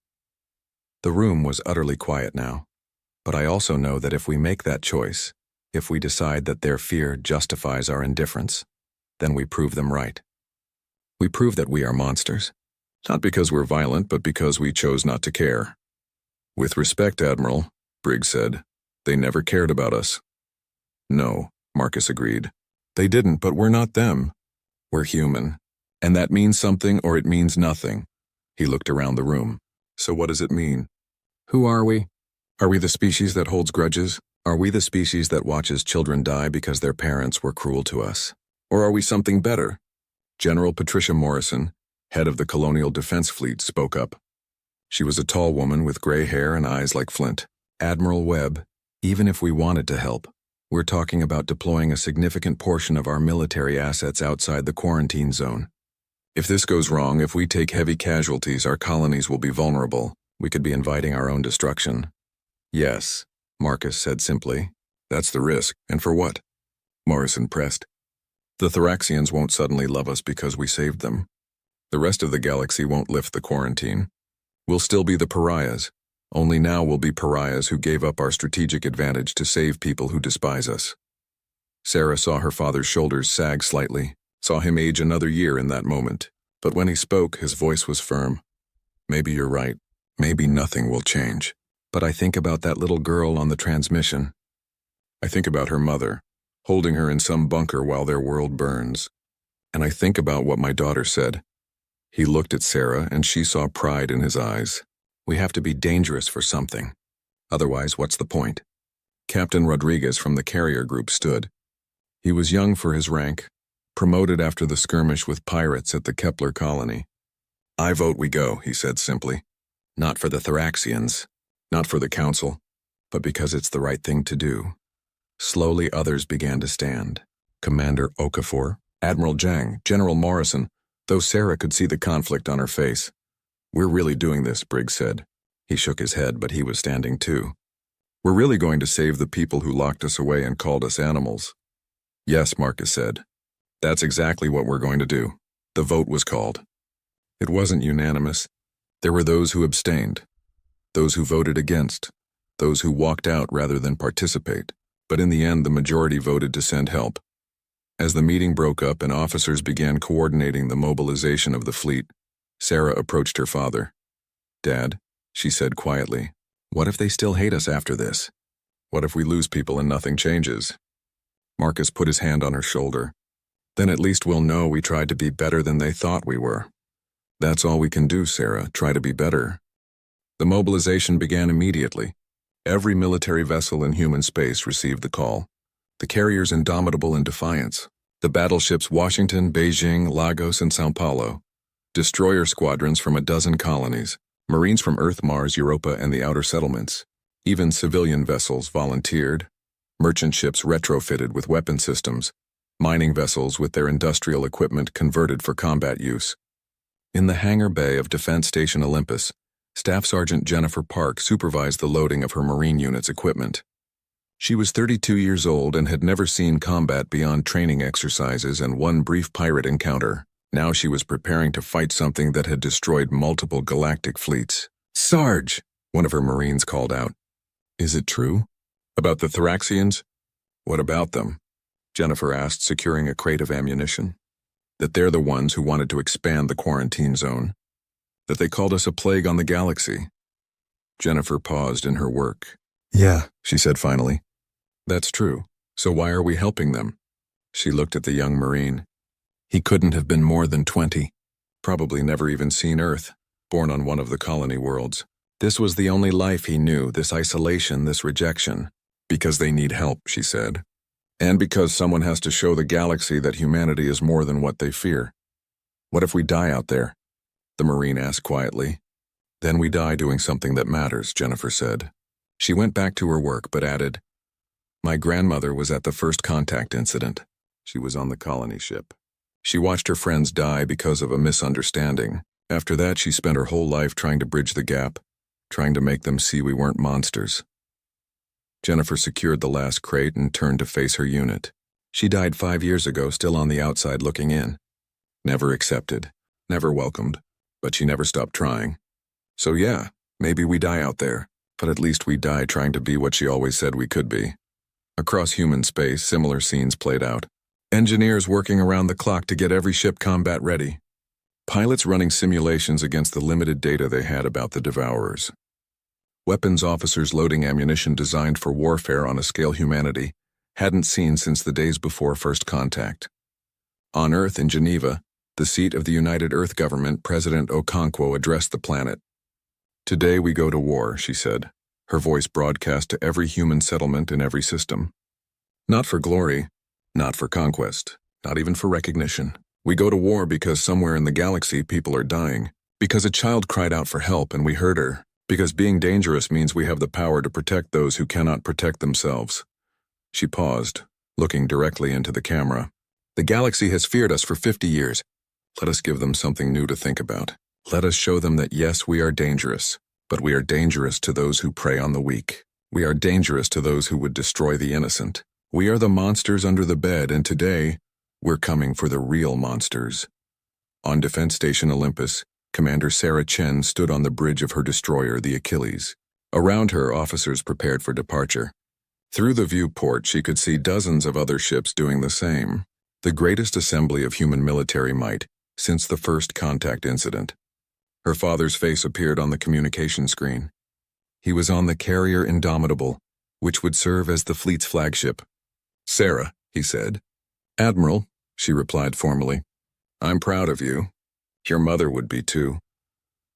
The room was utterly quiet now, but I also know that if we make that choice, if we decide that their fear justifies our indifference, then we prove them right. We prove that we are monsters. Not because we're violent, but because we chose not to care. With respect, Admiral, Briggs said, they never cared about us. No, Marcus agreed. They didn't, but we're not them. We're human. And that means something or it means nothing. He looked around the room. So what does it mean? Who are we? Are we the species that holds grudges? Are we the species that watches children die because their parents were cruel to us? Or are we something better? General Patricia Morrison, head of the Colonial Defense Fleet, spoke up. She was a tall woman with gray hair and eyes like flint. Admiral Webb, even if we wanted to help, we're talking about deploying a significant portion of our military assets outside the quarantine zone. If this goes wrong, if we take heavy casualties, our colonies will be vulnerable. We could be inviting our own destruction. Yes, Marcus said simply. That's the risk. And for what? Morrison pressed. The Thraxians won't suddenly love us because we saved them. The rest of the galaxy won't lift the quarantine. We'll still be the pariahs. Only now we'll be pariahs who gave up our strategic advantage to save people who despise us. Sarah saw her father's shoulders sag slightly, saw him age another year in that moment. But when he spoke, his voice was firm. Maybe you're right. Maybe nothing will change. But I think about that little girl on the transmission. I think about her mother, holding her in some bunker while their world burns. And I think about what my daughter said. He looked at Sarah and she saw pride in his eyes. We have to be dangerous for something. Otherwise, what's the point? Captain Rodriguez from the carrier group stood. He was young for his rank, promoted after the skirmish with pirates at the Kepler colony. I vote we go, he said simply. Not for the Thraxians, not for the Council, but because it's the right thing to do. Slowly others began to stand. Commander Okafor, Admiral Jang, General Morrison, though Sarah could see the conflict on her face. We're really doing this, Briggs said. He shook his head, but he was standing too. We're really going to save the people who locked us away and called us animals. Yes, Marcus said. That's exactly what we're going to do. The vote was called. It wasn't unanimous. There were those who abstained, those who voted against, those who walked out rather than participate. But in the end, the majority voted to send help. As the meeting broke up and officers began coordinating the mobilization of the fleet, Sarah approached her father. Dad, she said quietly, what if they still hate us after this? What if we lose people and nothing changes? Marcus put his hand on her shoulder. Then at least we'll know we tried to be better than they thought we were. That's all we can do, Sarah, try to be better. The mobilization began immediately. Every military vessel in human space received the call. The carriers Indomitable and Defiance, the battleships Washington, Beijing, Lagos, and Sao Paulo, destroyer squadrons from a dozen colonies, Marines from Earth, Mars, Europa, and the outer settlements. Even civilian vessels volunteered, merchant ships retrofitted with weapon systems, mining vessels with their industrial equipment converted for combat use. In the hangar bay of Defense Station Olympus, Staff Sergeant Jennifer Park supervised the loading of her Marine unit's equipment. She was 32 years old and had never seen combat beyond training exercises and one brief pirate encounter. Now she was preparing to fight something that had destroyed multiple galactic fleets. Sarge, one of her Marines called out. Is it true? About the Thraxians? What about them? Jennifer asked, securing a crate of ammunition. That they're the ones who wanted to expand the quarantine zone. That they called us a plague on the galaxy. Jennifer paused in her work. Yeah, she said finally. That's true. So why are we helping them? She looked at the young Marine. He couldn't have been more than 20. Probably never even seen Earth, born on one of the colony worlds. This was the only life he knew, this isolation, this rejection. Because they need help, she said. And because someone has to show the galaxy that humanity is more than what they fear. What if we die out there? The Marine asked quietly. Then we die doing something that matters, Jennifer said. She went back to her work but added, My grandmother was at the first contact incident. She was on the colony ship. She watched her friends die because of a misunderstanding. After that, she spent her whole life trying to bridge the gap, trying to make them see we weren't monsters. Jennifer secured the last crate and turned to face her unit. She died 5 years ago, still on the outside looking in. Never accepted, never welcomed, but she never stopped trying. So yeah, maybe we die out there, but at least we die trying to be what she always said we could be. Across human space, similar scenes played out. Engineers working around the clock to get every ship combat ready. Pilots running simulations against the limited data they had about the Devourers. Weapons officers loading ammunition designed for warfare on a scale humanity hadn't seen since the days before first contact. On Earth in Geneva, the seat of the United Earth Government, President Okonkwo addressed the planet. "Today we go to war," she said, her voice broadcast to every human settlement in every system. "Not for glory, not for conquest, not even for recognition. We go to war because somewhere in the galaxy people are dying, because a child cried out for help and we heard her, because being dangerous means we have the power to protect those who cannot protect themselves." She paused, looking directly into the camera. "The galaxy has feared us for 50 years. Let us give them something new to think about. Let us show them that yes, we are dangerous, but we are dangerous to those who prey on the weak. We are dangerous to those who would destroy the innocent. We are the monsters under the bed, and today, we're coming for the real monsters." On Defense Station Olympus, Commander Sarah Chen stood on the bridge of her destroyer, the Achilles. Around her, officers prepared for departure. Through the viewport, she could see dozens of other ships doing the same. The greatest assembly of human military might since the first contact incident. Her father's face appeared on the communication screen. He was on the carrier Indomitable, which would serve as the fleet's flagship. "Sarah," he said. "Admiral," she replied formally. "I'm proud of you. Your mother would be too."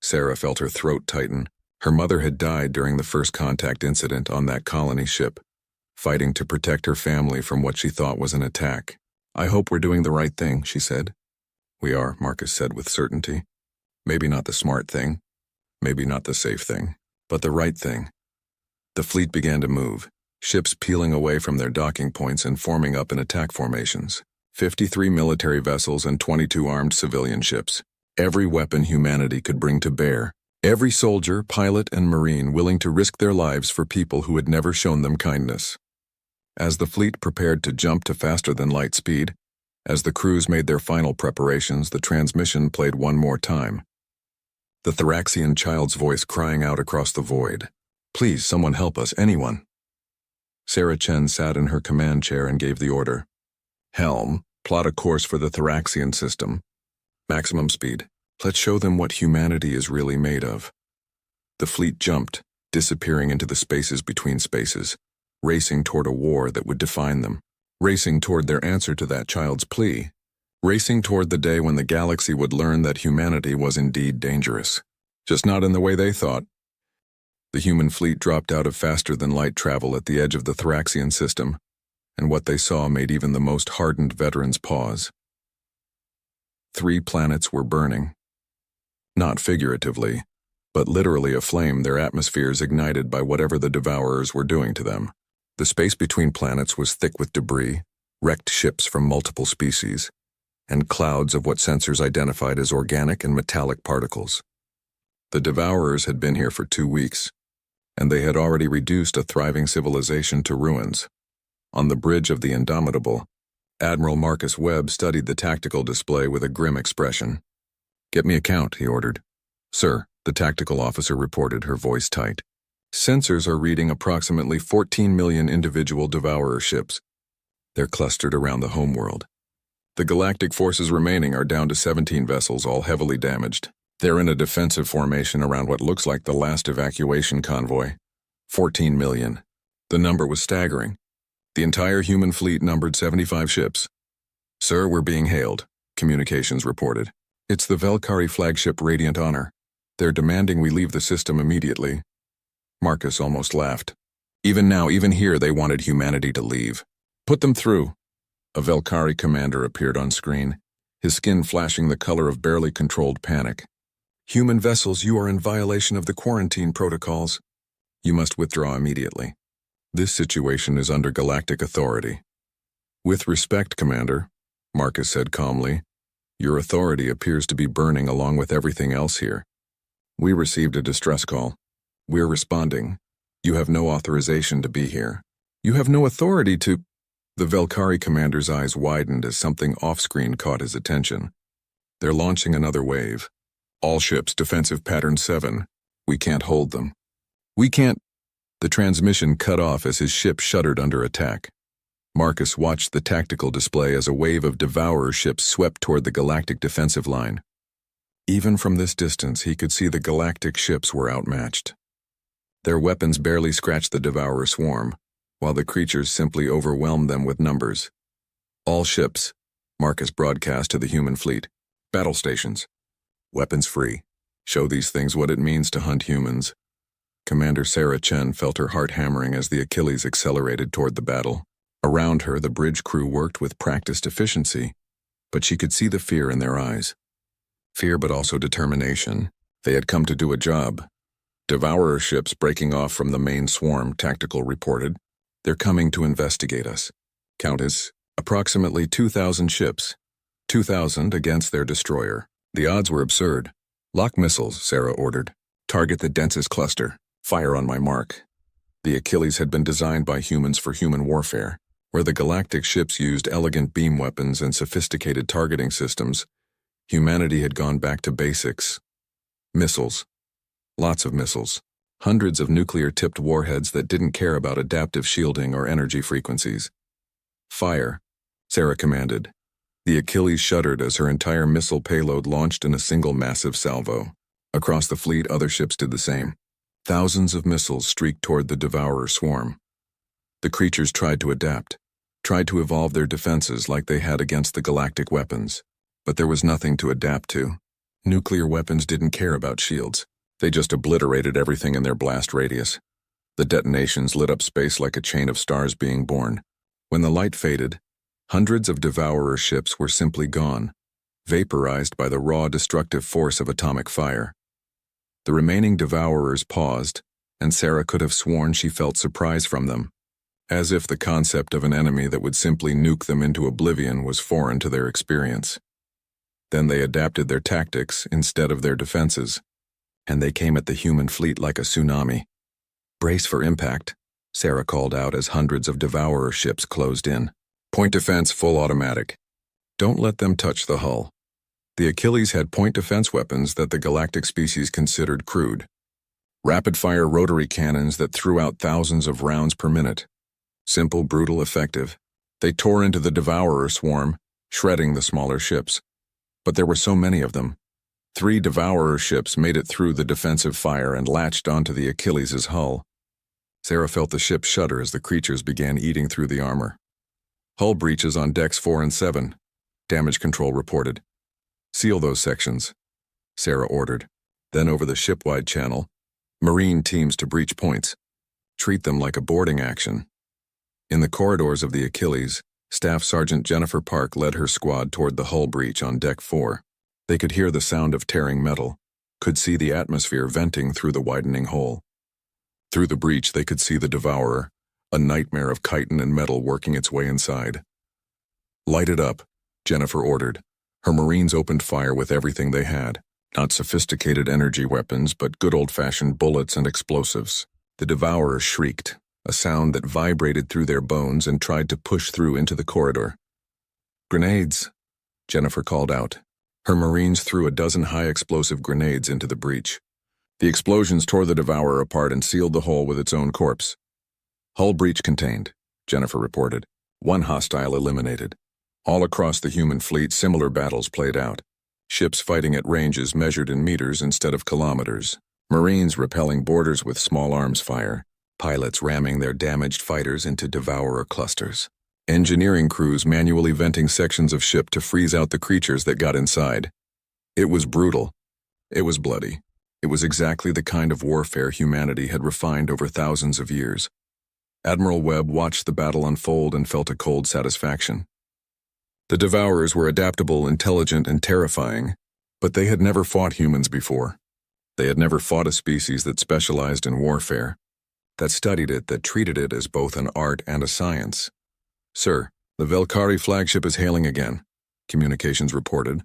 Sarah felt her throat tighten. Her mother had died during the first contact incident on that colony ship, fighting to protect her family from what she thought was an attack. "I hope we're doing the right thing," she said. "We are," Marcus said with certainty. "Maybe not the smart thing, maybe not the safe thing, but the right thing." The fleet began to move, ships peeling away from their docking points and forming up in attack formations. 53 military vessels and 22 armed civilian ships. Every weapon humanity could bring to bear. Every soldier, pilot, and marine willing to risk their lives for people who had never shown them kindness. As the fleet prepared to jump to faster-than-light speed, as the crews made their final preparations, the transmission played one more time. The Thraxian child's voice crying out across the void. "Please, someone help us, anyone." Sarah Chen sat in her command chair and gave the order. "Helm, plot a course for the Thraxian system. Maximum speed. Let's show them what humanity is really made of." The fleet jumped, disappearing into the spaces between spaces, racing toward a war that would define them, racing toward their answer to that child's plea, racing toward the day when the galaxy would learn that humanity was indeed dangerous, just not in the way they thought. The human fleet dropped out of faster-than-light travel at the edge of the Thraxian system, and what they saw made even the most hardened veterans pause. 3 planets were burning. Not figuratively, but literally aflame, their atmospheres ignited by whatever the Devourers were doing to them. The space between planets was thick with debris, wrecked ships from multiple species, and clouds of what sensors identified as organic and metallic particles. The Devourers had been here for 2 weeks, and they had already reduced a thriving civilization to ruins. On the bridge of the Indomitable, Admiral Marcus Webb studied the tactical display with a grim expression. "Get me a count," he ordered. "Sir," the tactical officer reported, her voice tight. "Sensors are reading approximately 14 million individual Devourer ships. They're clustered around the homeworld. The galactic forces remaining are down to 17 vessels, all heavily damaged. They're in a defensive formation around what looks like the last evacuation convoy. 14 million. The number was staggering. The entire human fleet numbered 75 ships. "Sir, we're being hailed," communications reported. "It's the Velkari flagship Radiant Honor. They're demanding we leave the system immediately." Marcus almost laughed. Even now, even here, they wanted humanity to leave. "Put them through." A Velkari commander appeared on screen, his skin flashing the color of barely controlled panic. "Human vessels, you are in violation of the quarantine protocols. You must withdraw immediately. This situation is under galactic authority." "With respect, Commander," Marcus said calmly, "your authority appears to be burning along with everything else here. We received a distress call. We're responding. You have no authorization to be here. You have no authority to—" The Velkari commander's eyes widened as something off-screen caught his attention. "They're launching another wave. All ships, defensive pattern 7. We can't hold them. We can't—" The transmission cut off as his ship shuddered under attack. Marcus watched the tactical display as a wave of Devourer ships swept toward the galactic defensive line. Even from this distance, he could see the galactic ships were outmatched. Their weapons barely scratched the Devourer swarm, while the creatures simply overwhelmed them with numbers. All ships, Marcus broadcast to the human fleet. Battle stations. Weapons free. Show these things what it means to hunt humans. Commander Sarah Chen felt her heart hammering as the Achilles accelerated toward the battle. Around her, the bridge crew worked with practiced efficiency, but she could see the fear in their eyes. Fear, but also determination. They had come to do a job. Devourer ships breaking off from the main swarm, Tactical reported. They're coming to investigate us. Countess, approximately 2,000 ships. 2,000 against their destroyer. The odds were absurd. Lock missiles, Sarah ordered. Target the densest cluster. Fire on my mark. The Achilles had been designed by humans for human warfare, where the galactic ships used elegant beam weapons and sophisticated targeting systems. Humanity had gone back to basics. Missiles. Lots of missiles. Hundreds of nuclear-tipped warheads that didn't care about adaptive shielding or energy frequencies. Fire, Sarah commanded. The Achilles shuddered as her entire missile payload launched in a single massive salvo. Across the fleet, other ships did the same. Thousands of missiles streaked toward the Devourer swarm. The creatures tried to adapt, tried to evolve their defenses like they had against the galactic weapons. But there was nothing to adapt to. Nuclear weapons didn't care about shields. They just obliterated everything in their blast radius. The detonations lit up space like a chain of stars being born. When the light faded, hundreds of Devourer ships were simply gone, vaporized by the raw destructive force of atomic fire. The remaining Devourers paused, and Sarah could have sworn she felt surprise from them, as if the concept of an enemy that would simply nuke them into oblivion was foreign to their experience. Then they adapted their tactics instead of their defenses, and they came at the human fleet like a tsunami. Brace for impact, Sarah called out as hundreds of Devourer ships closed in. Point defense full automatic. Don't let them touch the hull. The Achilles had point defense weapons that the galactic species considered crude. Rapid-fire rotary cannons that threw out thousands of rounds per minute. Simple, brutal, effective. They tore into the Devourer swarm, shredding the smaller ships. But there were so many of them. 3 Devourer ships made it through the defensive fire and latched onto the Achilles' hull. Sarah felt the ship shudder as the creatures began eating through the armor. Hull breaches on decks 4 and 7, damage control reported. Seal those sections, Sarah ordered. Then over the ship-wide channel, Marine teams to breach points. Treat them like a boarding action. In the corridors of the Achilles, Staff Sergeant Jennifer Park led her squad toward the hull breach on deck 4. They could hear the sound of tearing metal, could see the atmosphere venting through the widening hole. Through the breach they could see the Devourer, a nightmare of chitin and metal working its way inside. Light it up, Jennifer ordered. Her Marines opened fire with everything they had. Not sophisticated energy weapons, but good old-fashioned bullets and explosives. The Devourer shrieked, a sound that vibrated through their bones and tried to push through into the corridor. Grenades, Jennifer called out. Her Marines threw a dozen high-explosive grenades into the breach. The explosions tore the Devourer apart and sealed the hole with its own corpse. Hull breach contained, Jennifer reported. 1 hostile eliminated. All across the human fleet, similar battles played out. Ships fighting at ranges measured in meters instead of kilometers. Marines repelling borders with small arms fire. Pilots ramming their damaged fighters into Devourer clusters. Engineering crews manually venting sections of ship to freeze out the creatures that got inside. It was brutal. It was bloody. It was exactly the kind of warfare humanity had refined over thousands of years. Admiral Webb watched the battle unfold and felt a cold satisfaction. The Devourers were adaptable, intelligent, and terrifying, but they had never fought humans before. They had never fought a species that specialized in warfare, that studied it, that treated it as both an art and a science. Sir, the Velkari flagship is hailing again, communications reported.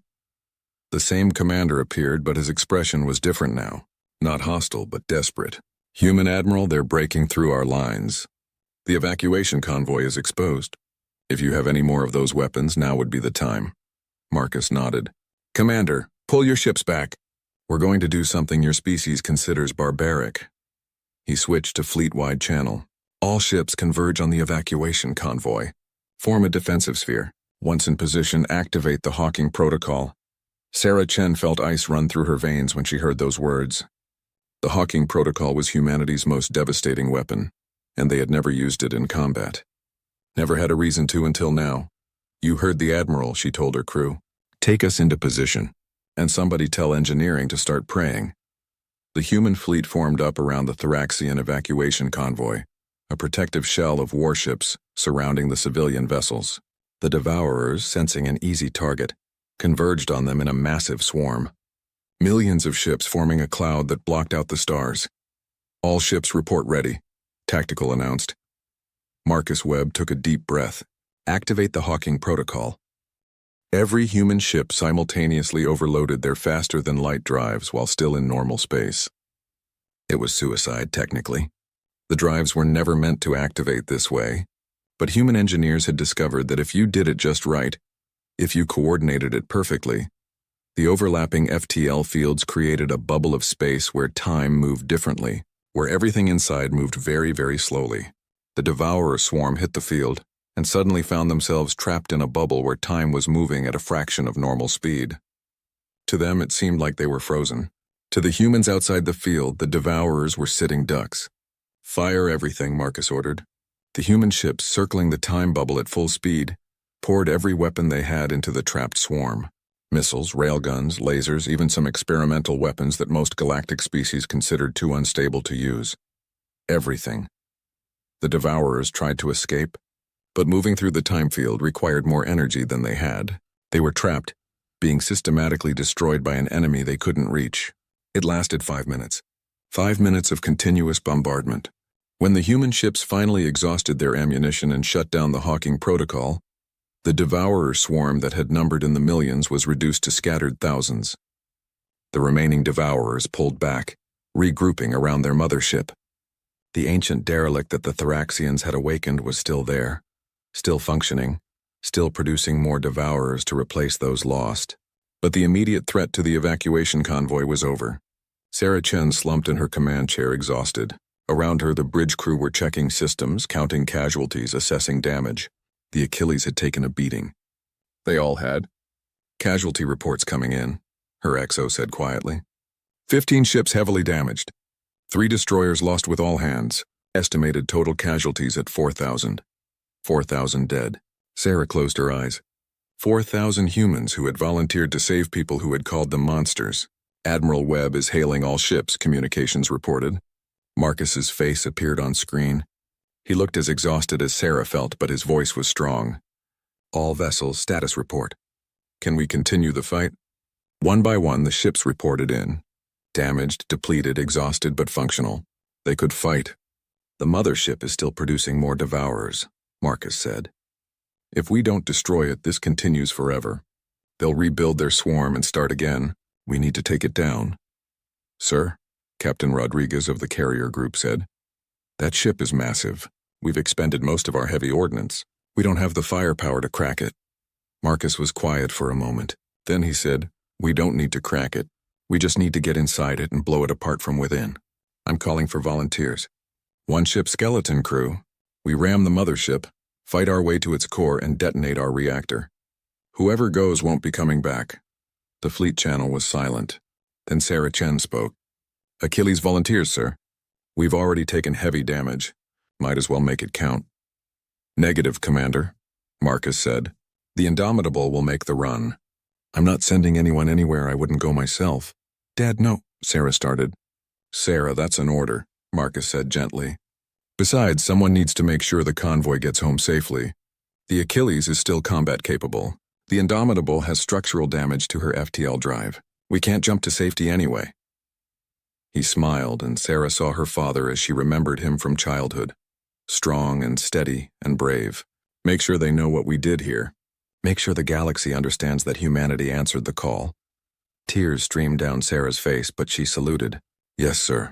The same commander appeared, but his expression was different now. Not hostile, but desperate. Human Admiral, they're breaking through our lines. The evacuation convoy is exposed. If you have any more of those weapons, now would be the time. Marcus nodded. Commander, pull your ships back. We're going to do something your species considers barbaric. He switched to fleet-wide channel. All ships converge on the evacuation convoy. Form a defensive sphere. Once in position, activate the Hawking protocol. Sarah Chen felt ice run through her veins when she heard those words. The Hawking Protocol was humanity's most devastating weapon, and they had never used it in combat. Never had a reason to until now. You heard the Admiral, she told her crew. Take us into position, and somebody tell engineering to start praying. The human fleet formed up around the Thraxian evacuation convoy, a protective shell of warships surrounding the civilian vessels. The Devourers, sensing an easy target, converged on them in a massive swarm. Millions of ships forming a cloud that blocked out the stars. All ships report ready, Tactical announced. Marcus Webb took a deep breath. Activate the Hawking Protocol. Every human ship simultaneously overloaded their faster-than-light drives while still in normal space. It was suicide, technically. The drives were never meant to activate this way, but human engineers had discovered that if you did it just right, if you coordinated it perfectly, the overlapping FTL fields created a bubble of space where time moved differently, where everything inside moved very, very slowly. The Devourer swarm hit the field and suddenly found themselves trapped in a bubble where time was moving at a fraction of normal speed. To them, it seemed like they were frozen. To the humans outside the field, the Devourers were sitting ducks. Fire everything, Marcus ordered. The human ships, circling the time bubble at full speed, poured every weapon they had into the trapped swarm. Missiles, railguns, lasers, even some experimental weapons that most galactic species considered too unstable to use. Everything. The Devourers tried to escape, but moving through the time field required more energy than they had. They were trapped, being systematically destroyed by an enemy they couldn't reach. It lasted 5 minutes. 5 minutes of continuous bombardment. When the human ships finally exhausted their ammunition and shut down the Hawking Protocol, the Devourer swarm that had numbered in the millions was reduced to scattered thousands. The remaining Devourers pulled back, regrouping around their mothership. The ancient derelict that the Thraxians had awakened was still there, still functioning, still producing more Devourers to replace those lost. But the immediate threat to the evacuation convoy was over. Sarah Chen slumped in her command chair, exhausted. Around her, the bridge crew were checking systems, counting casualties, assessing damage. The Achilles had taken a beating. They all had. Casualty reports coming in, her XO said quietly. 15 ships heavily damaged. 3 destroyers lost with all hands. Estimated total casualties at 4,000. 4,000 dead. Sarah closed her eyes. 4,000 humans who had volunteered to save people who had called them monsters. Admiral Webb is hailing all ships, communications reported. Marcus's face appeared on screen. He looked as exhausted as Sarah felt, but his voice was strong. All vessels, status report. Can we continue the fight? One by one, the ships reported in. Damaged, depleted, exhausted, but functional. They could fight. The mothership is still producing more Devourers, Marcus said. If we don't destroy it, this continues forever. They'll rebuild their swarm and start again. We need to take it down. Sir, Captain Rodriguez of the carrier group said. That ship is massive. We've expended most of our heavy ordnance. We don't have the firepower to crack it. Marcus was quiet for a moment. Then he said, we don't need to crack it. We just need to get inside it and blow it apart from within. I'm calling for volunteers. 1 ship skeleton crew. We ram the mothership, fight our way to its core, and detonate our reactor. Whoever goes won't be coming back. The fleet channel was silent. Then Sarah Chen spoke. Achilles volunteers, sir. We've already taken heavy damage. Might as well make it count. Negative, Commander, Marcus said. The Indomitable will make the run. I'm not sending anyone anywhere I wouldn't go myself. Dad, no, Sarah started. Sarah, that's an order, Marcus said gently. Besides, someone needs to make sure the convoy gets home safely. The Achilles is still combat capable. The Indomitable has structural damage to her FTL drive. We can't jump to safety anyway. He smiled, and Sarah saw her father as she remembered him from childhood. Strong and steady and brave. Make sure they know what we did here. Make sure the galaxy understands that humanity answered the call. Tears streamed down Sarah's face, but she saluted. Yes, sir.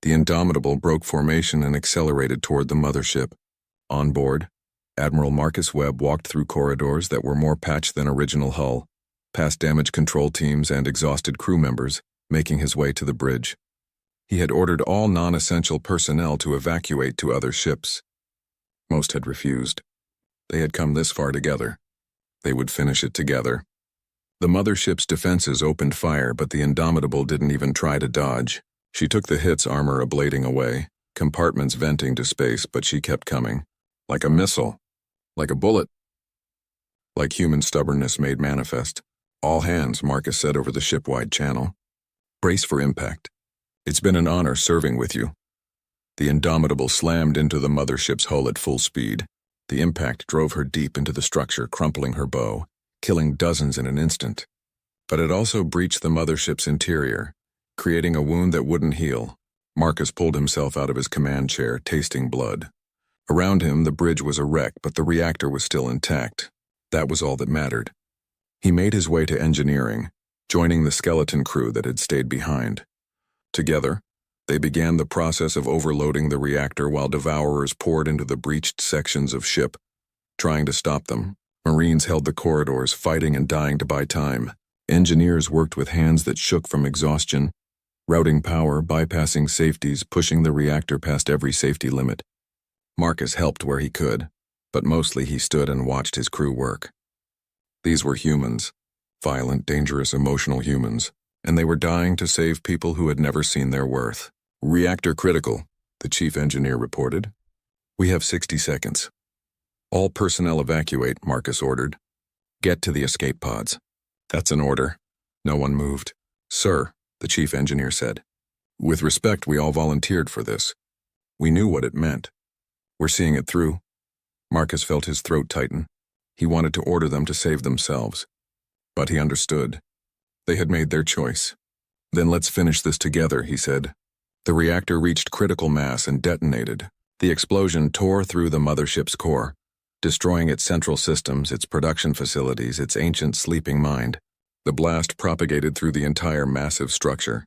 The Indomitable broke formation and accelerated toward the mothership. On board, Admiral Marcus Webb walked through corridors that were more patched than original hull, past damage control teams and exhausted crew members, making his way to the bridge. He had ordered all non-essential personnel to evacuate to other ships. Most had refused. They had come this far together. They would finish it together. The mothership's defenses opened fire, but the Indomitable didn't even try to dodge. She took the hits, armor ablating away, compartments venting to space, but she kept coming. Like a missile. Like a bullet. Like human stubbornness made manifest. "All hands," Marcus said over the ship-wide channel. "Brace for impact. It's been an honor serving with you." The Indomitable slammed into the mothership's hull at full speed. The impact drove her deep into the structure, crumpling her bow, killing dozens in an instant. But it also breached the mothership's interior, creating a wound that wouldn't heal. Marcus pulled himself out of his command chair, tasting blood. Around him, the bridge was a wreck, but the reactor was still intact. That was all that mattered. He made his way to engineering, joining the skeleton crew that had stayed behind. Together, they began the process of overloading the reactor while devourers poured into the breached sections of ship, trying to stop them. Marines held the corridors, fighting and dying to buy time. Engineers worked with hands that shook from exhaustion, routing power, bypassing safeties, pushing the reactor past every safety limit. Marcus helped where he could, but mostly he stood and watched his crew work. These were humans, violent, dangerous, emotional humans, and they were dying to save people who had never seen their worth. "Reactor critical," the chief engineer reported. "We have 60 seconds. All personnel evacuate," Marcus ordered. "Get to the escape pods." "That's an order." No one moved. "Sir," the chief engineer said. "With respect, we all volunteered for this. We knew what it meant. We're seeing it through." Marcus felt his throat tighten. He wanted to order them to save themselves. But he understood. They had made their choice. "Then let's finish this together," he said. The reactor reached critical mass and detonated. The explosion tore through the mothership's core, destroying its central systems, its production facilities, its ancient sleeping mind. The blast propagated through the entire massive structure,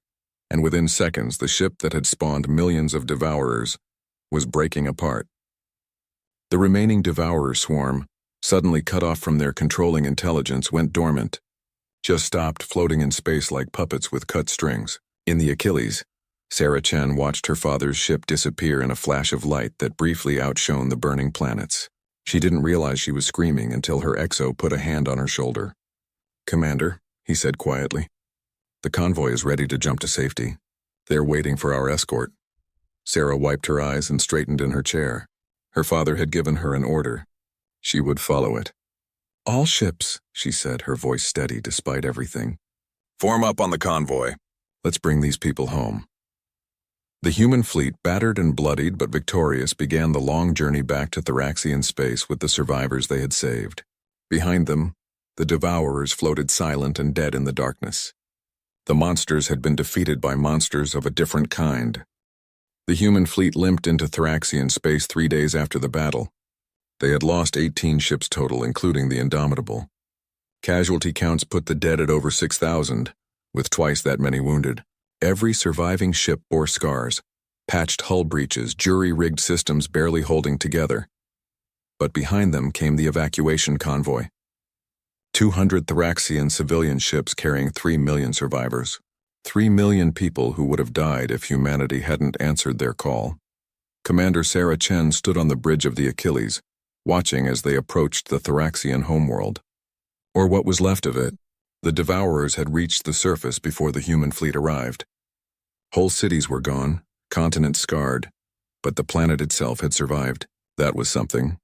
and within seconds the ship that had spawned millions of devourers was breaking apart. The remaining devourer swarm, suddenly cut off from their controlling intelligence, went dormant, just stopped floating in space like puppets with cut strings. In the Achilles, Sarah Chen watched her father's ship disappear in a flash of light that briefly outshone the burning planets. She didn't realize she was screaming until her XO put a hand on her shoulder. "Commander," he said quietly, "the convoy is ready to jump to safety. They're waiting for our escort." Sarah wiped her eyes and straightened in her chair. Her father had given her an order. She would follow it. "All ships," she said, her voice steady despite everything. "Form up on the convoy. Let's bring these people home." The human fleet, battered and bloodied but victorious, began the long journey back to Thraxian space with the survivors they had saved. Behind them, the devourers floated silent and dead in the darkness. The monsters had been defeated by monsters of a different kind. The human fleet limped into Thraxian space 3 days after the battle. They had lost 18 ships total, including the Indomitable. Casualty counts put the dead at over 6,000, with twice that many wounded. Every surviving ship bore scars, patched hull breaches, jury-rigged systems barely holding together. But behind them came the evacuation convoy. 200 Thraxian civilian ships carrying 3 million survivors. 3 million people who would have died if humanity hadn't answered their call. Commander Sarah Chen stood on the bridge of the Achilles, watching as they approached the Thraxian homeworld. Or what was left of it. The devourers had reached the surface before the human fleet arrived. Whole cities were gone, continents scarred, but the planet itself had survived. That was something.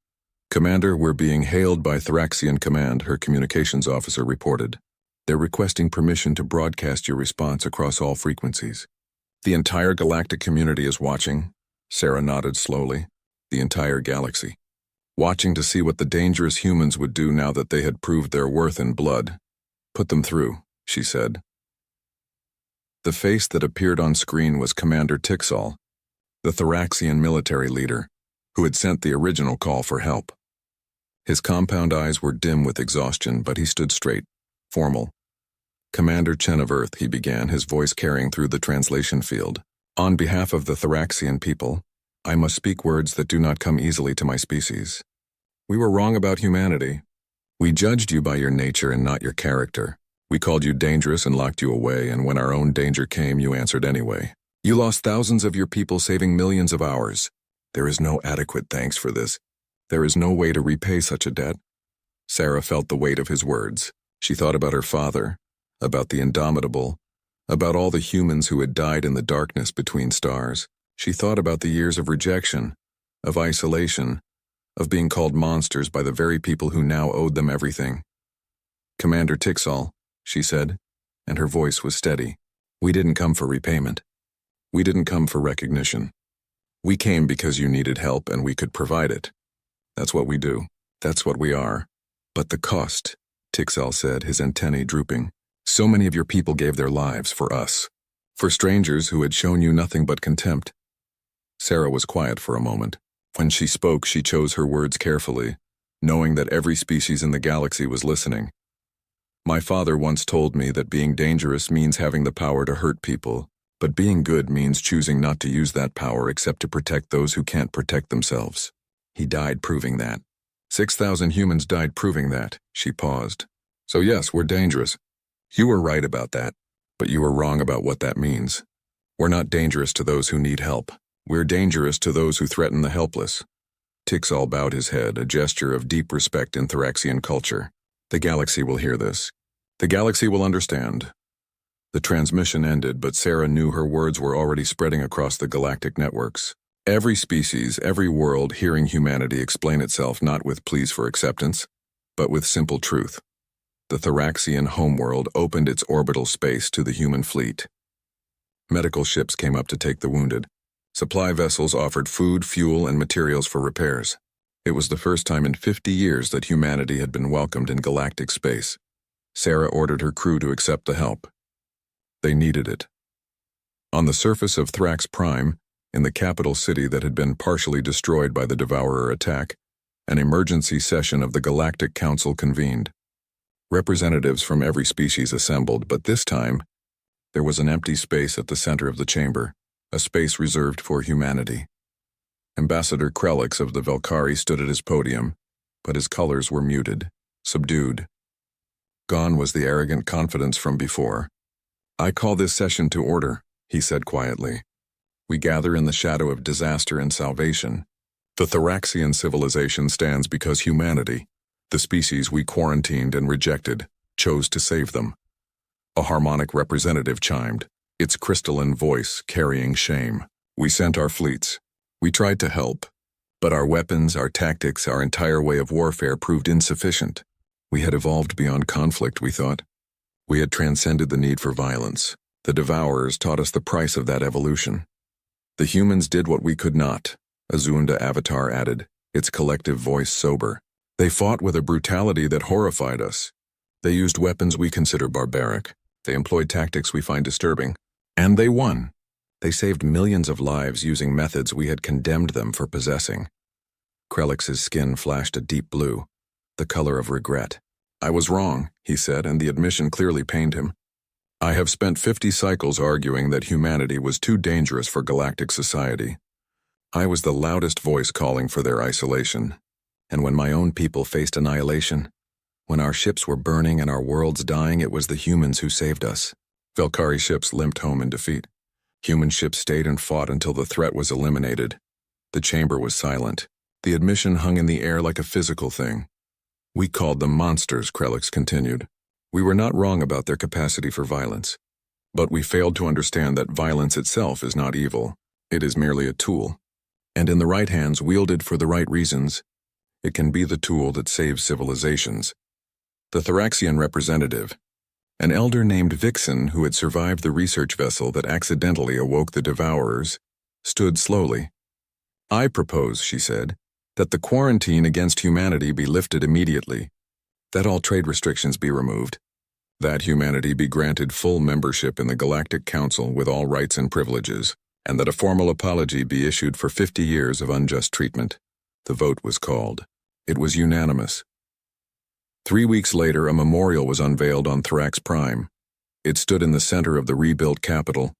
"Commander, we're being hailed by Thraxian Command," her communications officer reported. "They're requesting permission to broadcast your response across all frequencies." "The entire galactic community is watching," Sarah nodded slowly. "The entire galaxy. Watching to see what the dangerous humans would do now that they had proved their worth in blood. Put them through," she said. The face that appeared on screen was Commander Tixall, the Thraxian military leader, who had sent the original call for help. His compound eyes were dim with exhaustion, but he stood straight, formal. "Commander Chen of Earth," he began, his voice carrying through the translation field. "On behalf of the Thraxian people, I must speak words that do not come easily to my species. We were wrong about humanity. We judged you by your nature and not your character. We called you dangerous and locked you away, and when our own danger came, you answered anyway. You lost thousands of your people, saving millions of ours. There is no adequate thanks for this. There is no way to repay such a debt." Sarah felt the weight of his words. She thought about her father, about the indomitable, about all the humans who had died in the darkness between stars. She thought about the years of rejection, of isolation, of being called monsters by the very people who now owed them everything. "Commander Tixall," she said, and her voice was steady. "We didn't come for repayment. We didn't come for recognition. We came because you needed help and we could provide it. That's what we do. That's what we are. But the cost," Tixall said, his antennae drooping. "So many of your people gave their lives for us, for strangers who had shown you nothing but contempt." Sarah was quiet for a moment. When she spoke, she chose her words carefully, knowing that every species in the galaxy was listening. "My father once told me that being dangerous means having the power to hurt people, but being good means choosing not to use that power except to protect those who can't protect themselves. He died proving that. 6,000 humans died proving that." She paused. "So yes, we're dangerous. You were right about that, but you were wrong about what that means. We're not dangerous to those who need help. We're dangerous to those who threaten the helpless." Tixall bowed his head, a gesture of deep respect in Thraxian culture. "The galaxy will hear this. The galaxy will understand." The transmission ended, but Sarah knew her words were already spreading across the galactic networks. Every species, every world hearing humanity explain itself not with pleas for acceptance, but with simple truth. The Thraxian homeworld opened its orbital space to the human fleet. Medical ships came up to take the wounded. Supply vessels offered food, fuel, and materials for repairs. It was the first time in 50 years that humanity had been welcomed in galactic space. Sarah ordered her crew to accept the help. They needed it. On the surface of Thrax Prime, in the capital city that had been partially destroyed by the Devourer attack, an emergency session of the Galactic Council convened. Representatives from every species assembled, but this time, there was an empty space at the center of the chamber, a space reserved for humanity. Ambassador Krelix of the Velkari stood at his podium, but his colors were muted, subdued. Gone was the arrogant confidence from before. "I call this session to order," he said quietly. "We gather in the shadow of disaster and salvation. The Thraxian civilization stands because humanity, the species we quarantined and rejected, chose to save them." A harmonic representative chimed, its crystalline voice carrying shame. "We sent our fleets. We tried to help. But our weapons, our tactics, our entire way of warfare proved insufficient. We had evolved beyond conflict, we thought. We had transcended the need for violence. The Devourers taught us the price of that evolution. The humans did what we could not," Azunda Avatar added, its collective voice sober. "They fought with a brutality that horrified us. They used weapons we consider barbaric. They employed tactics we find disturbing. And they won. They saved millions of lives using methods we had condemned them for possessing." Krelix's skin flashed a deep blue, the color of regret. "I was wrong," he said, and the admission clearly pained him. "I have spent 50 cycles arguing that humanity was too dangerous for galactic society. I was the loudest voice calling for their isolation. And when my own people faced annihilation, when our ships were burning and our worlds dying, it was the humans who saved us." Velkari ships limped home in defeat. Human ships stayed and fought until the threat was eliminated. The chamber was silent. The admission hung in the air like a physical thing. "We called them monsters," Krelix continued. "We were not wrong about their capacity for violence. But we failed to understand that violence itself is not evil. It is merely a tool. And in the right hands, wielded for the right reasons, it can be the tool that saves civilizations." The Thraxian representative, an elder named Vixen who had survived the research vessel that accidentally awoke the Devourers, stood slowly. "I propose," she said, "that the quarantine against humanity be lifted immediately, that all trade restrictions be removed, that humanity be granted full membership in the Galactic Council with all rights and privileges, and that a formal apology be issued for 50 years of unjust treatment." The vote was called. It was unanimous. 3 weeks later, a memorial was unveiled on Thrax Prime. It stood in the center of the rebuilt capital,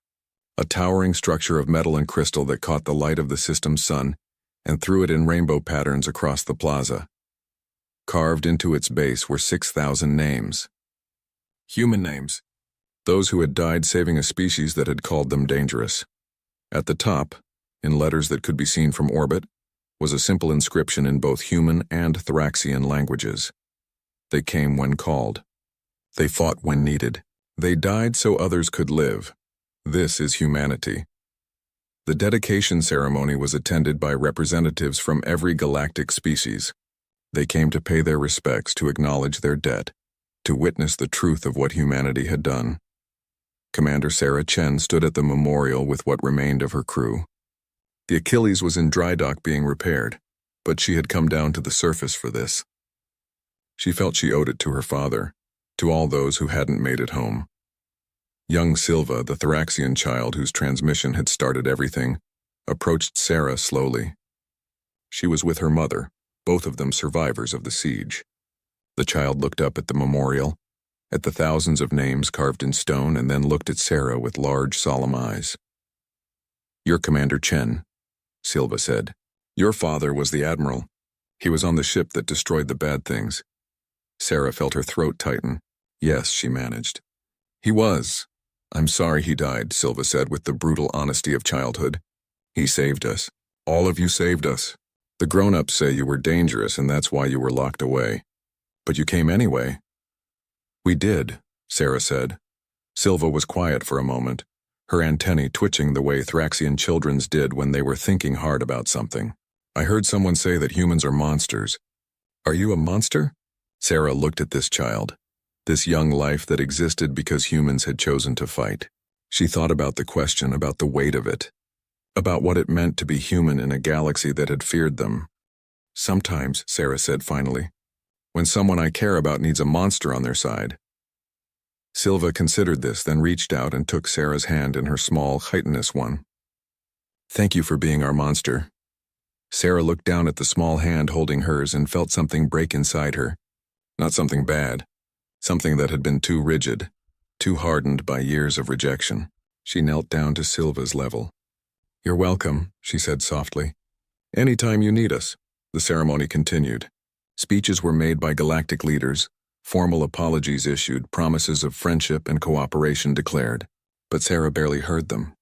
a towering structure of metal and crystal that caught the light of the system's sun and threw it in rainbow patterns across the plaza. Carved into its base were 6,000 names. Human names. Those who had died saving a species that had called them dangerous. At the top, in letters that could be seen from orbit, was a simple inscription in both human and Thraxian languages. They came when called. They fought when needed. They died so others could live. This is humanity. The dedication ceremony was attended by representatives from every galactic species. They came to pay their respects, to acknowledge their debt, to witness the truth of what humanity had done. Commander Sarah Chen stood at the memorial with what remained of her crew. The Achilles was in dry dock being repaired, but she had come down to the surface for this. She felt she owed it to her father, to all those who hadn't made it home. Young Silva, the Thraxian child whose transmission had started everything, approached Sarah slowly. She was with her mother, both of them survivors of the siege. The child looked up at the memorial, at the thousands of names carved in stone, and then looked at Sarah with large, solemn eyes. "You're Commander Chen," Silva said. "Your father was the admiral. He was on the ship that destroyed the bad things." Sarah felt her throat tighten. "Yes," she managed. "He was. I'm sorry he died," Silva said with the brutal honesty of childhood. "He saved us. All of you saved us. The grown-ups say you were dangerous and that's why you were locked away. But you came anyway." "We did," Sarah said. Silva was quiet for a moment, her antennae twitching the way Thraxian children's did when they were thinking hard about something. "I heard someone say that humans are monsters. Are you a monster?" Sarah looked at this child, this young life that existed because humans had chosen to fight. She thought about the question, about the weight of it, about what it meant to be human in a galaxy that had feared them. "Sometimes," Sarah said finally, "when someone I care about needs a monster on their side." Silva considered this, then reached out and took Sarah's hand in her small, chitinous one. "Thank you for being our monster." Sarah looked down at the small hand holding hers and felt something break inside her. Not something bad. Something that had been too rigid, too hardened by years of rejection. She knelt down to Silva's level. "You're welcome," she said softly. "Anytime you need us." The ceremony continued. Speeches were made by galactic leaders, formal apologies issued, promises of friendship and cooperation declared. But Sarah barely heard them.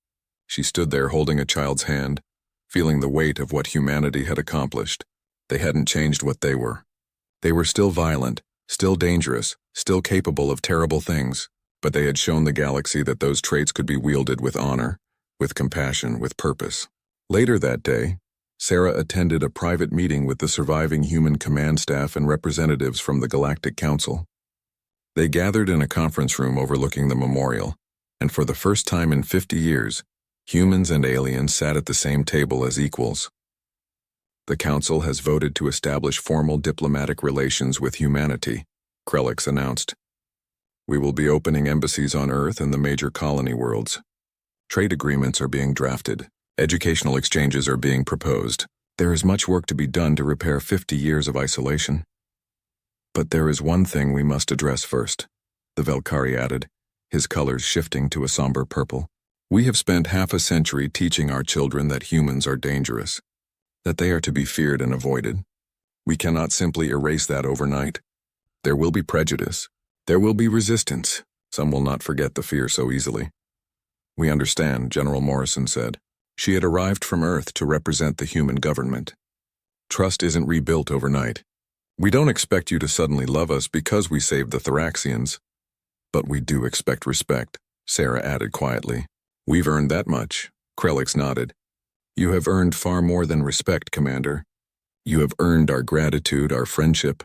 She stood there holding a child's hand, feeling the weight of what humanity had accomplished. They hadn't changed what they were. They were still violent, still dangerous, still capable of terrible things, but they had shown the galaxy that those traits could be wielded with honor, with compassion, with purpose. Later that day, Sarah attended a private meeting with the surviving human command staff and representatives from the Galactic Council. They gathered in a conference room overlooking the memorial, and for the first time in 50 years, humans and aliens sat at the same table as equals. "The Council has voted to establish formal diplomatic relations with humanity," Krelix announced. "We will be opening embassies on Earth and the major colony worlds. Trade agreements are being drafted. Educational exchanges are being proposed. There is much work to be done to repair 50 years of isolation. But there is one thing we must address first," the Velkari added, his colors shifting to a somber purple. "We have spent half a century teaching our children that humans are dangerous, that they are to be feared and avoided. We cannot simply erase that overnight. There will be prejudice. There will be resistance. Some will not forget the fear so easily." "We understand," General Morrison said. She had arrived from Earth to represent the human government. "Trust isn't rebuilt overnight. We don't expect you to suddenly love us because we saved the Thraxians. But we do expect respect," Sarah added quietly. "We've earned that much," Krelix nodded. "You have earned far more than respect, Commander. You have earned our gratitude, our friendship,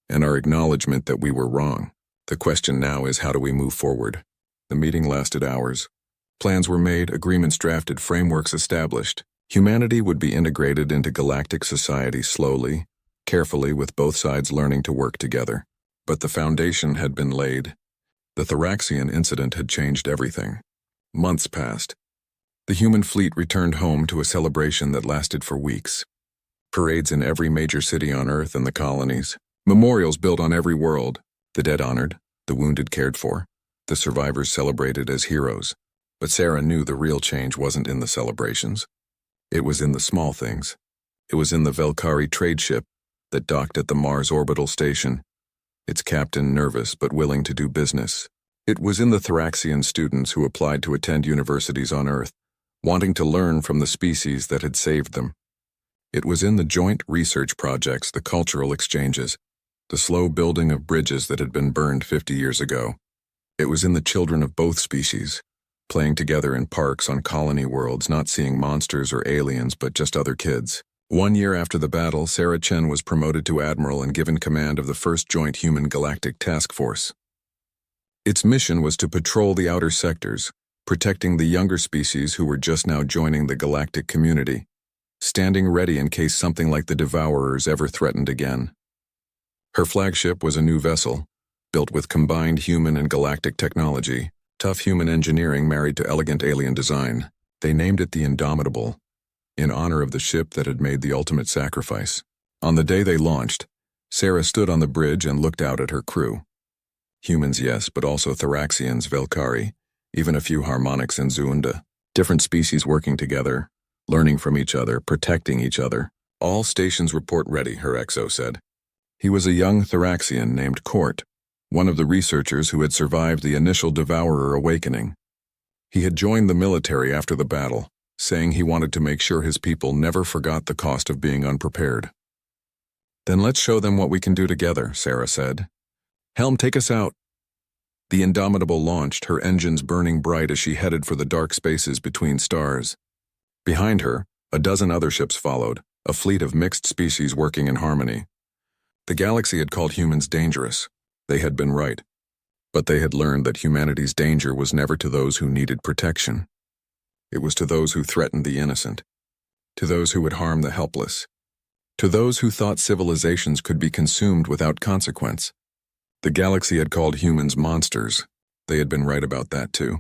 and our acknowledgement that we were wrong. The question now is, how do we move forward?" The meeting lasted hours. Plans were made, agreements drafted, frameworks established. Humanity would be integrated into galactic society slowly, carefully, with both sides learning to work together. But the foundation had been laid. The Thraxian incident had changed everything. Months passed. The human fleet returned home to a celebration that lasted for weeks. Parades in every major city on Earth and the colonies. Memorials built on every world. The dead honored, the wounded cared for, the survivors celebrated as heroes. But Sarah knew the real change wasn't in the celebrations. It was in the small things. It was in the Velkari trade ship that docked at the Mars orbital station, its captain nervous but willing to do business. It was in the Thraxian students who applied to attend universities on Earth, wanting to learn from the species that had saved them. It was in the joint research projects, the cultural exchanges, the slow building of bridges that had been burned 50 years ago. It was in the children of both species, playing together in parks on colony worlds, not seeing monsters or aliens, but just other kids. 1 year after the battle, Sarah Chen was promoted to admiral and given command of the first Joint Human Galactic Task Force. Its mission was to patrol the outer sectors, protecting the younger species who were just now joining the galactic community, standing ready in case something like the Devourers ever threatened again. Her flagship was a new vessel, built with combined human and galactic technology, tough human engineering married to elegant alien design. They named it the Indomitable, in honor of the ship that had made the ultimate sacrifice. On the day they launched, Sarah stood on the bridge and looked out at her crew. Humans, yes, but also Thraxians, Velkari, even a few Harmonics and Zuunda. Different species working together, learning from each other, protecting each other. All stations report ready, her XO said. He was a young Thraxian named Court, one of the researchers who had survived the initial Devourer awakening. He had joined the military after the battle, saying he wanted to make sure his people never forgot the cost of being unprepared. Then let's show them what we can do together, Sarah said. Helm, take us out. The Indomitable launched, her engines burning bright as she headed for the dark spaces between stars. Behind her, a dozen other ships followed, a fleet of mixed species working in harmony. The galaxy had called humans dangerous. They had been right. But they had learned that humanity's danger was never to those who needed protection. It was to those who threatened the innocent, to those who would harm the helpless, to those who thought civilizations could be consumed without consequence. The galaxy had called humans monsters. They had been right about that too.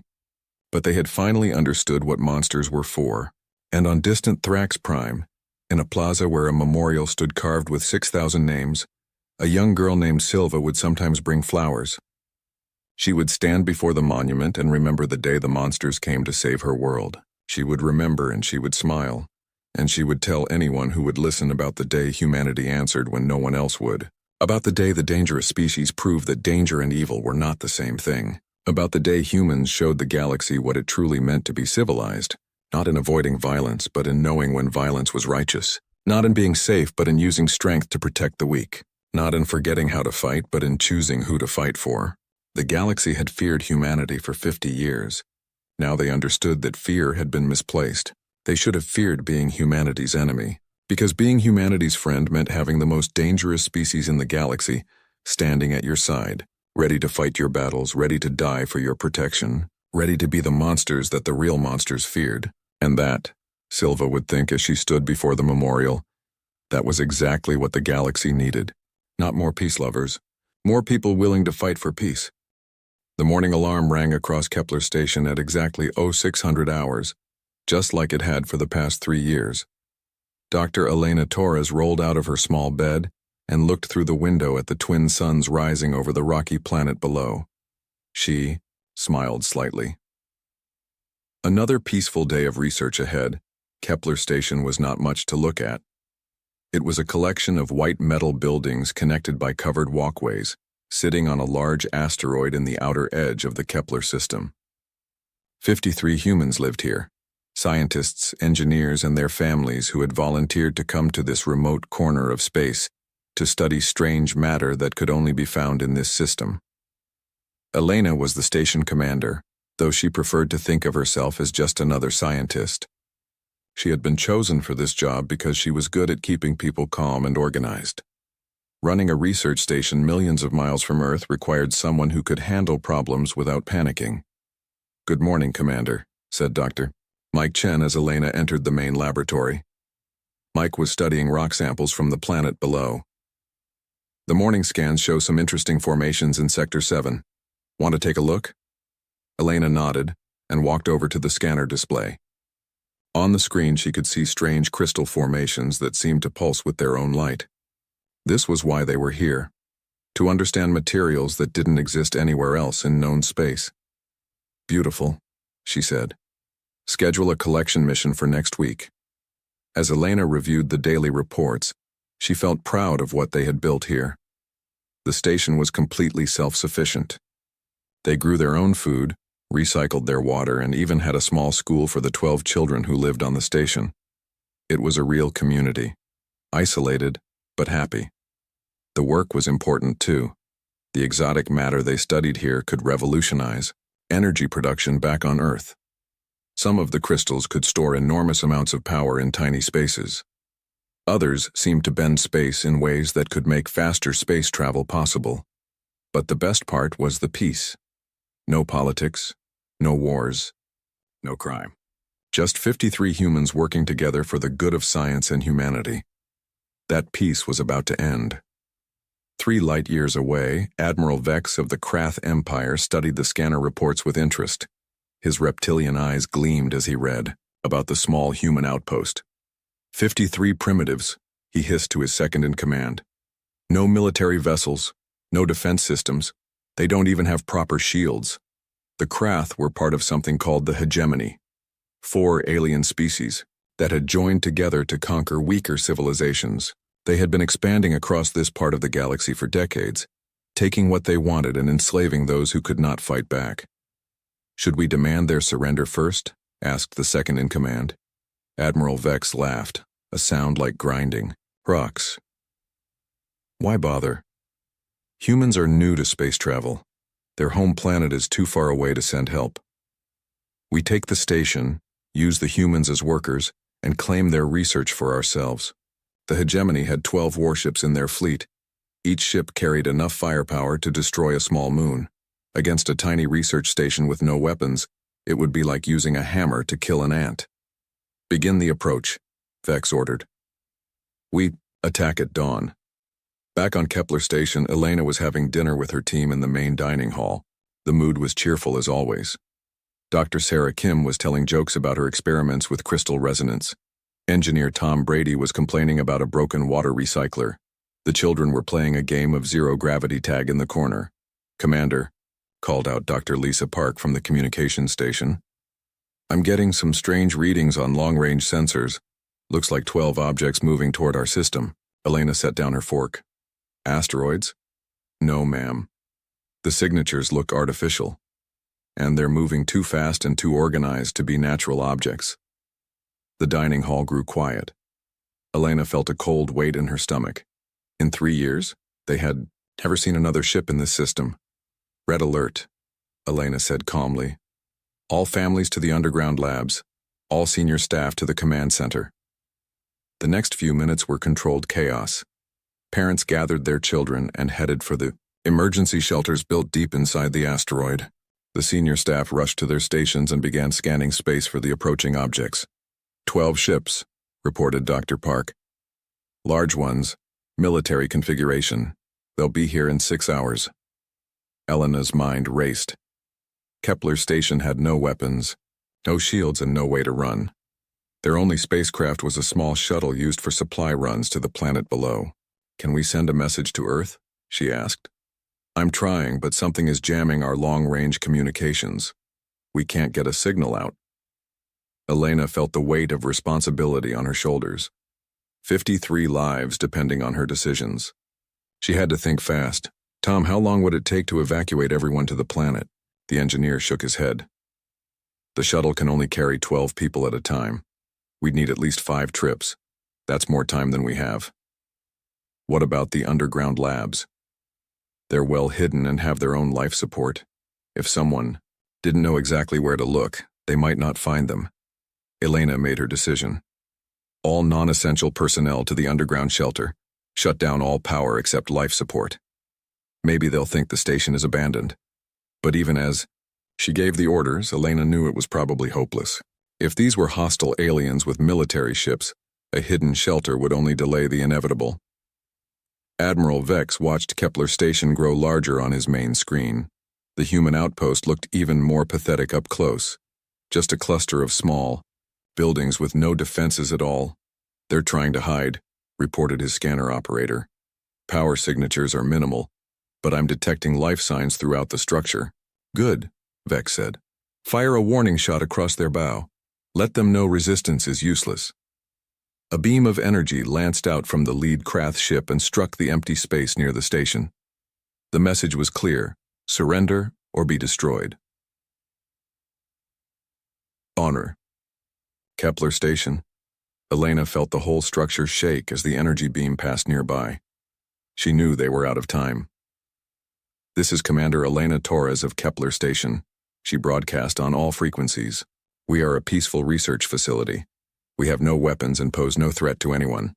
But they had finally understood what monsters were for. And on distant Thrax Prime, in a plaza where a memorial stood carved with 6,000 names, a young girl named Silva would sometimes bring flowers. She would stand before the monument and remember the day the monsters came to save her world. She would remember and she would smile, and she would tell anyone who would listen about the day humanity answered when no one else would. About the day the dangerous species proved that danger and evil were not the same thing. About the day humans showed the galaxy what it truly meant to be civilized, not in avoiding violence, but in knowing when violence was righteous. Not in being safe, but in using strength to protect the weak. Not in forgetting how to fight, but in choosing who to fight for. The galaxy had feared humanity for 50 years. Now they understood that fear had been misplaced. They should have feared being humanity's enemy. Because being humanity's friend meant having the most dangerous species in the galaxy standing at your side, ready to fight your battles, ready to die for your protection, ready to be the monsters that the real monsters feared. And that, Silva would think as she stood before the memorial, that was exactly what the galaxy needed. Not more peace lovers, more people willing to fight for peace. The morning alarm rang across Kepler Station at exactly 0600 hours, just like it had for the past 3 years. Dr. Elena Torres rolled out of her small bed and looked through the window at the twin suns rising over the rocky planet below. She smiled slightly. Another peaceful day of research ahead. Kepler Station was not much to look at. It was a collection of white metal buildings connected by covered walkways, sitting on a large asteroid in the outer edge of the Kepler system. 53 humans lived here. Scientists, engineers, and their families who had volunteered to come to this remote corner of space to study strange matter that could only be found in this system. Elena was the station commander, though she preferred to think of herself as just another scientist. She had been chosen for this job because she was good at keeping people calm and organized. Running a research station millions of miles from Earth required someone who could handle problems without panicking. "Good morning, Commander," said Dr. Mike Chen as Elena entered the main laboratory. Mike was studying rock samples from the planet below. "The morning scans show some interesting formations in Sector 7. Want to take a look?" Elena nodded and walked over to the scanner display. On the screen she could see strange crystal formations that seemed to pulse with their own light. This was why they were here, to understand materials that didn't exist anywhere else in known space. "Beautiful," she said. "Schedule a collection mission for next week." As Elena reviewed the daily reports, she felt proud of what they had built here. The station was completely self-sufficient. They grew their own food, recycled their water, and even had a small school for the 12 children who lived on the station. It was a real community, isolated but happy. The work was important too. The exotic matter they studied here could revolutionize energy production back on Earth. Some of the crystals could store enormous amounts of power in tiny spaces. Others seemed to bend space in ways that could make faster space travel possible. But the best part was the peace. No politics, no wars, no crime. Just 53 humans working together for the good of science and humanity. That peace was about to end. 3 light years away, Admiral Vex of the Krath Empire studied the scanner reports with interest. His reptilian eyes gleamed as he read about the small human outpost. 53 primitives, he hissed to his second-in-command. No military vessels, no defense systems. They don't even have proper shields. The Krath were part of something called the hegemony. 4 alien species that had joined together to conquer weaker civilizations. They had been expanding across this part of the galaxy for decades, taking what they wanted and enslaving those who could not fight back. Should we demand their surrender first? Asked the second-in-command. Admiral Vex laughed, a sound like grinding rocks. Why bother? Humans are new to space travel. Their home planet is too far away to send help. We take the station, use the humans as workers, and claim their research for ourselves. The hegemony had 12 warships in their fleet. Each ship carried enough firepower to destroy a small moon. Against a tiny research station with no weapons, it would be like using a hammer to kill an ant. Begin the approach, Vex ordered. We attack at dawn. Back on Kepler Station, Elena was having dinner with her team in the main dining hall. The mood was cheerful as always. Dr. Sarah Kim was telling jokes about her experiments with crystal resonance. Engineer Tom Brady was complaining about a broken water recycler. The children were playing a game of zero-gravity tag in the corner. Commander, called out Dr. Lisa Park from the communications station. I'm getting some strange readings on long-range sensors. Looks like 12 objects moving toward our system. Elena set down her fork. Asteroids? No, ma'am. The signatures look artificial. And they're moving too fast and too organized to be natural objects. The dining hall grew quiet. Elena felt a cold weight in her stomach. In 3 years, they had never seen another ship in this system. Red alert, Elena said calmly. All families to the underground labs. All senior staff to the command center. The next few minutes were controlled chaos. Parents gathered their children and headed for the emergency shelters built deep inside the asteroid. The senior staff rushed to their stations and began scanning space for the approaching objects. 12 ships, reported Dr. Park. Large ones, military configuration. They'll be here in 6 hours. Elena's mind raced. Kepler Station had no weapons, no shields, and no way to run. Their only spacecraft was a small shuttle used for supply runs to the planet below. Can we send a message to Earth? She asked. I'm trying, but something is jamming our long-range communications. We can't get a signal out. Elena felt the weight of responsibility on her shoulders. 53 lives depending on her decisions. She had to think fast. Tom, how long would it take to evacuate everyone to the planet? The engineer shook his head. The shuttle can only carry 12 people at a time. We'd need at least 5 trips. That's more time than we have. What about the underground labs? They're well hidden and have their own life support. If someone didn't know exactly where to look, they might not find them. Elena made her decision. All non-essential personnel to the underground shelter. Shut down all power except life support. Maybe they'll think the station is abandoned. But even as she gave the orders, Elena knew it was probably hopeless. If these were hostile aliens with military ships, a hidden shelter would only delay the inevitable. Admiral Vex watched Kepler Station grow larger on his main screen. The human outpost looked even more pathetic up close. Just a cluster of small buildings with no defenses at all. They're trying to hide, reported his scanner operator. Power signatures are minimal, but I'm detecting life signs throughout the structure. Good, Vex said. Fire a warning shot across their bow. Let them know resistance is useless. A beam of energy lanced out from the lead Krath ship and struck the empty space near the station. The message was clear: surrender or be destroyed. Honor. Kepler Station. Elena felt the whole structure shake as the energy beam passed nearby. She knew they were out of time. "This is Commander Elena Torres of Kepler Station," she broadcast on all frequencies. "We are a peaceful research facility. We have no weapons and pose no threat to anyone."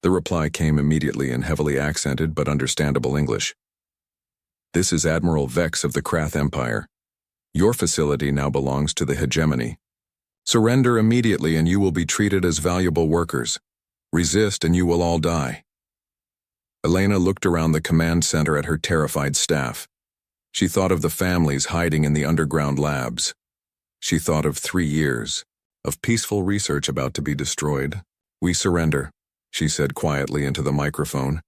The reply came immediately in heavily accented but understandable English. "This is Admiral Vex of the Krath Empire. Your facility now belongs to the hegemony. Surrender immediately and you will be treated as valuable workers. Resist and you will all die." Elena looked around the command center at her terrified staff. She thought of the families hiding in the underground labs. She thought of 3 years of peaceful research about to be destroyed. "We surrender," she said quietly into the microphone.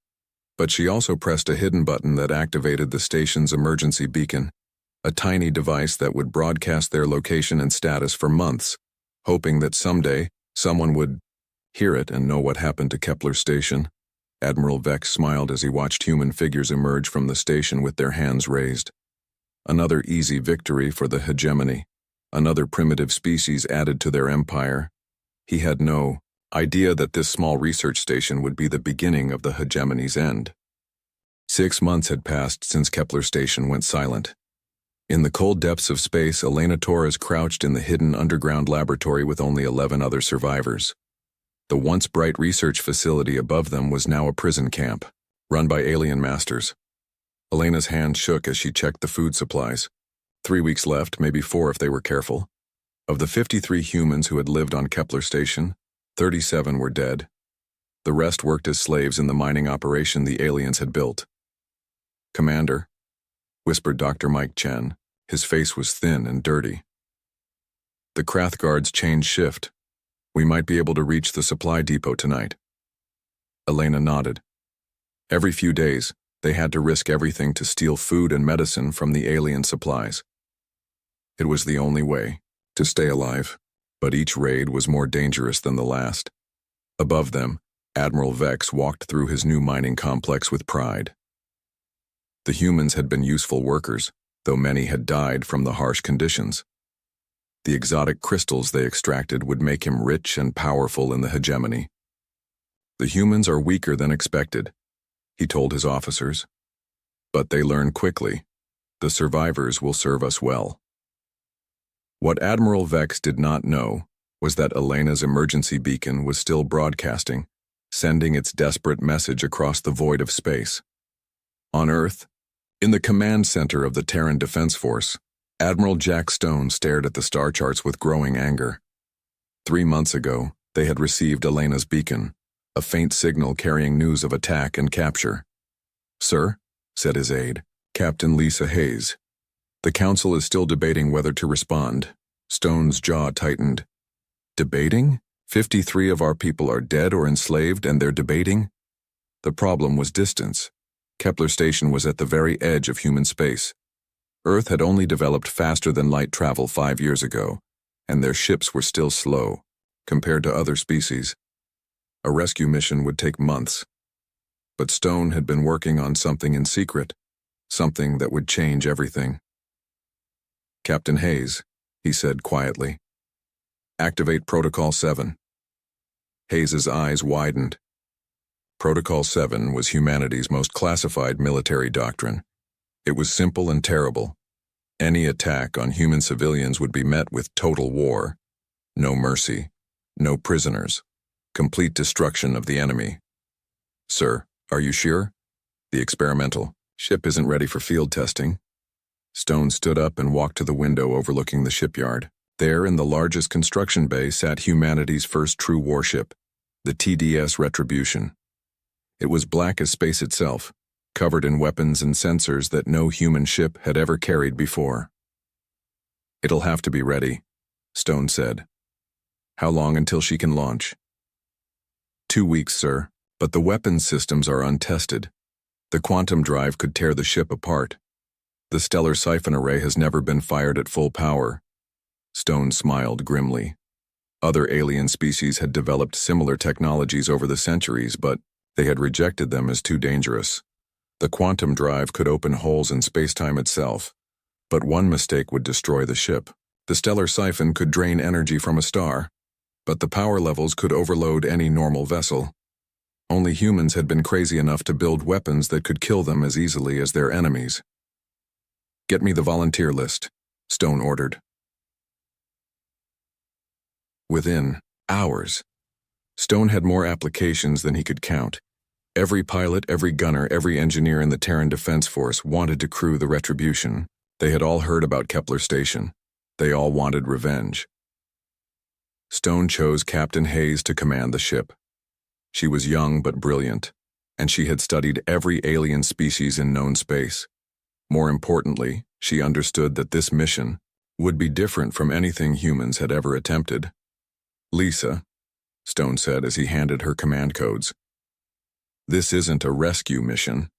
But she also pressed a hidden button that activated the station's emergency beacon, a tiny device that would broadcast their location and status for months, hoping that someday someone would hear it and know what happened to Kepler Station. Admiral Vex smiled as he watched human figures emerge from the station with their hands raised. Another easy victory for the hegemony, another primitive species added to their empire. He had no idea that this small research station would be the beginning of the hegemony's end. 6 months had passed since Kepler Station went silent. In the cold depths of space, Elena Torres crouched in the hidden underground laboratory with only 11 other survivors. The once bright research facility above them was now a prison camp, run by alien masters. Elena's hand shook as she checked the food supplies. 3 weeks left, maybe 4 if they were careful. Of the 53 humans who had lived on Kepler Station, 37 were dead. The rest worked as slaves in the mining operation the aliens had built. "Commander," whispered Dr. Mike Chen. His face was thin and dirty. "The Krath guards changed shift. We might be able to reach the supply depot tonight." Elena nodded. Every few days, they had to risk everything to steal food and medicine from the alien supplies. It was the only way to stay alive, but each raid was more dangerous than the last. Above them, Admiral Vex walked through his new mining complex with pride. The humans had been useful workers, though many had died from the harsh conditions. The exotic crystals they extracted would make him rich and powerful in the hegemony. "The humans are weaker than expected," he told his officers. "But they learn quickly. The survivors will serve us well." What Admiral Vex did not know was that Elena's emergency beacon was still broadcasting, sending its desperate message across the void of space. On Earth, in the command center of the Terran Defense Force, Admiral Jack Stone stared at the star charts with growing anger. 3 months ago, they had received Elena's beacon, a faint signal carrying news of attack and capture. "Sir," said his aide, Captain Lisa Hayes, "the Council is still debating whether to respond." Stone's jaw tightened. "Debating? 53 of our people are dead or enslaved and they're debating?" The problem was distance. Kepler Station was at the very edge of human space. Earth had only developed faster than light travel 5 years ago, and their ships were still slow, compared to other species. A rescue mission would take months. But Stone had been working on something in secret, something that would change everything. "Captain Hayes," he said quietly, "activate Protocol 7. Hayes's eyes widened. Protocol 7 was humanity's most classified military doctrine. It was simple and terrible. Any attack on human civilians would be met with total war. No mercy, no prisoners, complete destruction of the enemy. "Sir, are you sure? The experimental ship isn't ready for field testing." Stone stood up and walked to the window overlooking the shipyard. There, in the largest construction bay, sat humanity's first true warship, the TDS Retribution. It was black as space itself, covered in weapons and sensors that no human ship had ever carried before. "It'll have to be ready," Stone said. "How long until she can launch?" 2 weeks, sir, but the weapons systems are untested. The quantum drive could tear the ship apart. The stellar siphon array has never been fired at full power." Stone smiled grimly. Other alien species had developed similar technologies over the centuries, but they had rejected them as too dangerous. The quantum drive could open holes in space-time itself, but one mistake would destroy the ship. The stellar siphon could drain energy from a star, but the power levels could overload any normal vessel. Only humans had been crazy enough to build weapons that could kill them as easily as their enemies. "Get me the volunteer list," Stone ordered. Within hours, Stone had more applications than he could count. Every pilot, every gunner, every engineer in the Terran Defense Force wanted to crew the Retribution. They had all heard about Kepler Station. They all wanted revenge. Stone chose Captain Hayes to command the ship. She was young but brilliant, and she had studied every alien species in known space. More importantly, she understood that this mission would be different from anything humans had ever attempted. "Lisa," Stone said as he handed her command codes, "this isn't a rescue mission.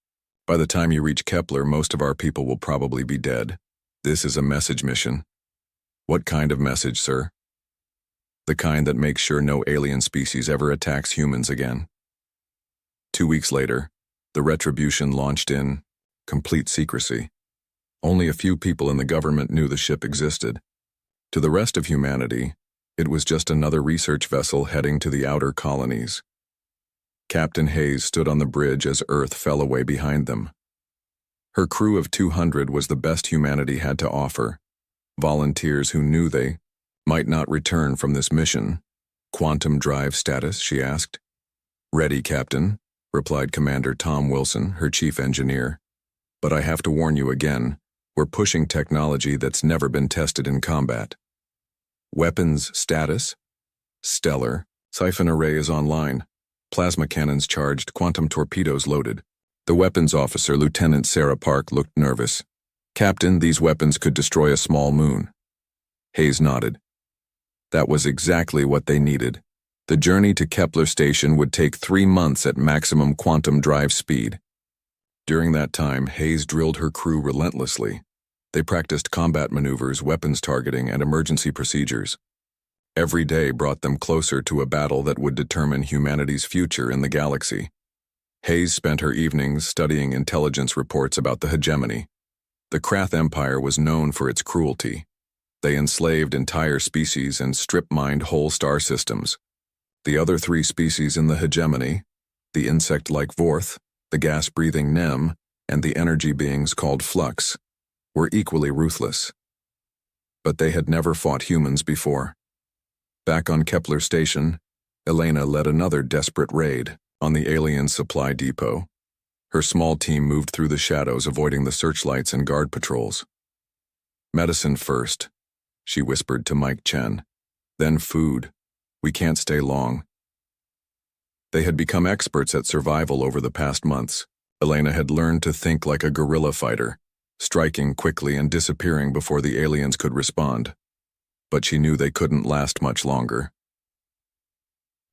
By the time you reach Kepler, most of our people will probably be dead. This is a message mission." "What kind of message, sir?" "The kind that makes sure no alien species ever attacks humans again." 2 weeks later, the Retribution launched in complete secrecy. Only a few people in the government knew the ship existed. To the rest of humanity, it was just another research vessel heading to the outer colonies. Captain Hayes stood on the bridge as Earth fell away behind them. Her crew of 200 was the best humanity had to offer. Volunteers who knew they might not return from this mission. "Quantum drive status?" she asked. "Ready, Captain," replied Commander Tom Wilson, her chief engineer. "But I have to warn you again, we're pushing technology that's never been tested in combat." "Weapons status?" "Stellar. Siphon array is online. Plasma cannons charged, quantum torpedoes loaded." The weapons officer, Lieutenant Sarah Park, looked nervous. "Captain, these weapons could destroy a small moon." Hayes nodded. That was exactly what they needed. The journey to Kepler Station would take 3 months at maximum quantum drive speed. During that time, Hayes drilled her crew relentlessly. They practiced combat maneuvers, weapons targeting, and emergency procedures. Every day brought them closer to a battle that would determine humanity's future in the galaxy. Hayes spent her evenings studying intelligence reports about the hegemony. The Krath Empire was known for its cruelty. They enslaved entire species and strip-mined whole star systems. The other 3 species in the hegemony, the insect-like Vorth, the gas-breathing Nem, and the energy beings called Flux, were equally ruthless. But they had never fought humans before. Back on Kepler Station, Elena led another desperate raid on the alien supply depot. Her small team moved through the shadows, avoiding the searchlights and guard patrols. "Medicine first," she whispered to Mike Chen. "Then food. We can't stay long." They had become experts at survival over the past months. Elena had learned to think like a guerrilla fighter, striking quickly and disappearing before the aliens could respond. But she knew they couldn't last much longer.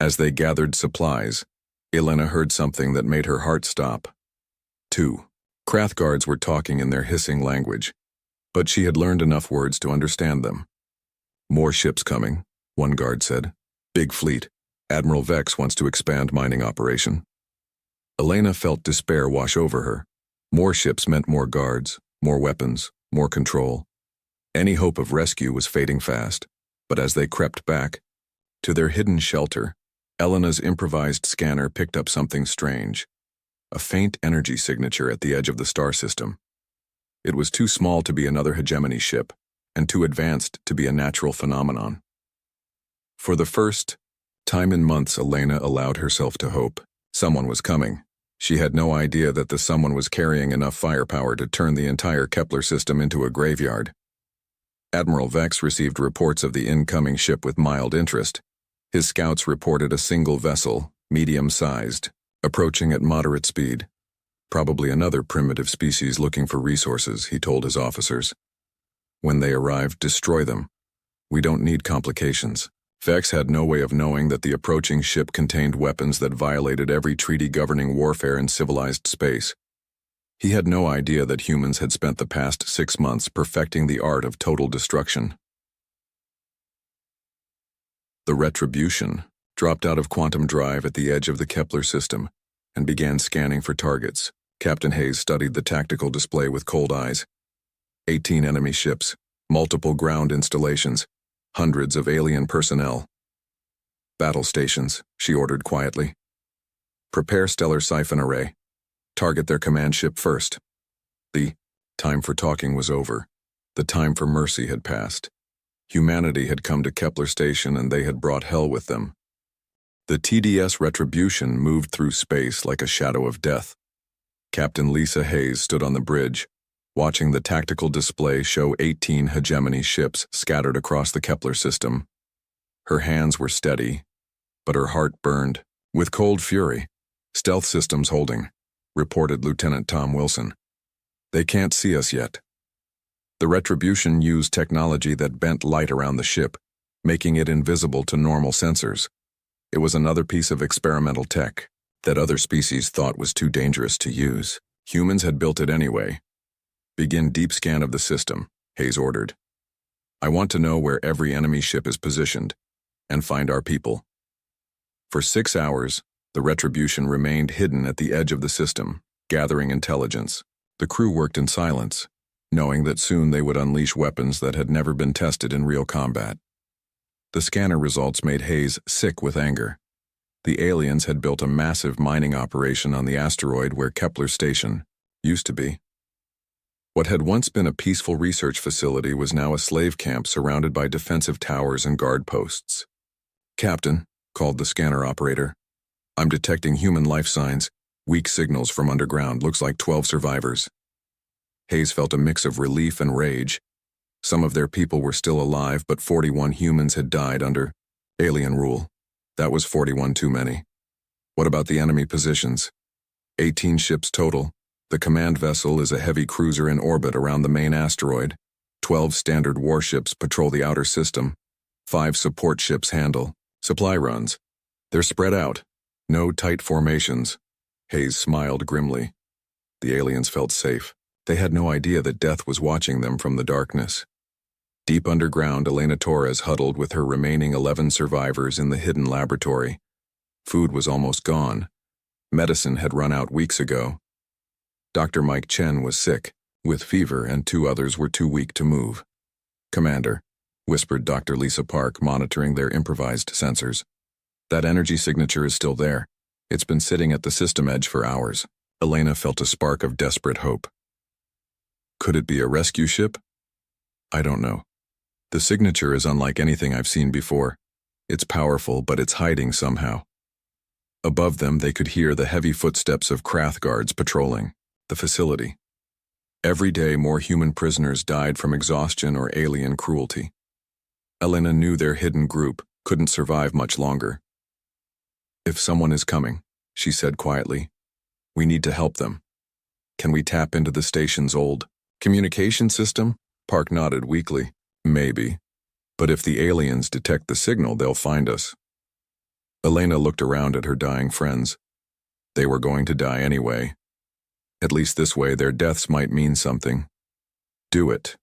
As they gathered supplies, Elena heard something that made her heart stop. 2 Krath guards were talking in their hissing language, but she had learned enough words to understand them. "More ships coming," one guard said. "Big fleet. Admiral Vex wants to expand mining operation." Elena felt despair wash over her. More ships meant more guards, more weapons, more control. Any hope of rescue was fading fast, but as they crept back to their hidden shelter, Elena's improvised scanner picked up something strange. A faint energy signature at the edge of the star system. It was too small to be another hegemony ship, and too advanced to be a natural phenomenon. For the first time in months, Elena allowed herself to hope. Someone was coming. She had no idea that the someone was carrying enough firepower to turn the entire Kepler system into a graveyard. Admiral Vex received reports of the incoming ship with mild interest. His scouts reported a single vessel, medium-sized, approaching at moderate speed. Probably another primitive species looking for resources, he told his officers. When they arrive, destroy them. We don't need complications. Vex had no way of knowing that the approaching ship contained weapons that violated every treaty governing warfare in civilized space. He had no idea that humans had spent the past 6 months perfecting the art of total destruction. The Retribution dropped out of quantum drive at the edge of the Kepler system and began scanning for targets. Captain Hayes studied the tactical display with cold eyes. 18 enemy ships, multiple ground installations, hundreds of alien personnel. "Battle stations," she ordered quietly. Prepare stellar siphon array. Target their command ship first. The time for talking was over. The time for mercy had passed. Humanity had come to Kepler Station and they had brought hell with them. The TDS Retribution moved through space like a shadow of death. Captain Lisa Hayes stood on the bridge, watching the tactical display show 18 hegemony ships scattered across the Kepler system. Her hands were steady, but her heart burned. With cold fury, stealth systems holding, reported Lieutenant Tom Wilson. They can't see us yet. The Retribution used technology that bent light around the ship, making it invisible to normal sensors. It was another piece of experimental tech that other species thought was too dangerous to use. Humans had built it anyway. Begin deep scan of the system, Hayes ordered. I want to know where every enemy ship is positioned, and find our people. For 6 hours, the Retribution remained hidden at the edge of the system, gathering intelligence. The crew worked in silence, knowing that soon they would unleash weapons that had never been tested in real combat. The scanner results made Hayes sick with anger. The aliens had built a massive mining operation on the asteroid where Kepler Station used to be. What had once been a peaceful research facility was now a slave camp surrounded by defensive towers and guard posts. "Captain," called the scanner operator, "I'm detecting human life signs, weak signals from underground, looks like 12 survivors." Hayes felt a mix of relief and rage. Some of their people were still alive, but 41 humans had died under alien rule. That was 41 too many. What about the enemy positions? 18 ships total. The command vessel is a heavy cruiser in orbit around the main asteroid. 12 standard warships patrol the outer system. 5 support ships handle supply runs. They're spread out. No tight formations. Hayes smiled grimly. The aliens felt safe. They had no idea that death was watching them from the darkness. Deep underground, Elena Torres huddled with her remaining 11 survivors in the hidden laboratory. Food was almost gone. Medicine had run out weeks ago. Dr. Mike Chen was sick, with fever, and 2 others were too weak to move. "Commander," whispered Dr. Lisa Park, monitoring their improvised sensors. "That energy signature is still there. It's been sitting at the system edge for hours." Elena felt a spark of desperate hope. Could it be a rescue ship? I don't know. The signature is unlike anything I've seen before. It's powerful, but it's hiding somehow. Above them, they could hear the heavy footsteps of Krath guards patrolling the facility. Every day, more human prisoners died from exhaustion or alien cruelty. Elena knew their hidden group couldn't survive much longer. "If someone is coming," she said quietly, "we need to help them. Can we tap into the station's old communication system?" Park nodded weakly. "Maybe. But if the aliens detect the signal, they'll find us." Elena looked around at her dying friends. They were going to die anyway. At least this way, their deaths might mean something. "Do it."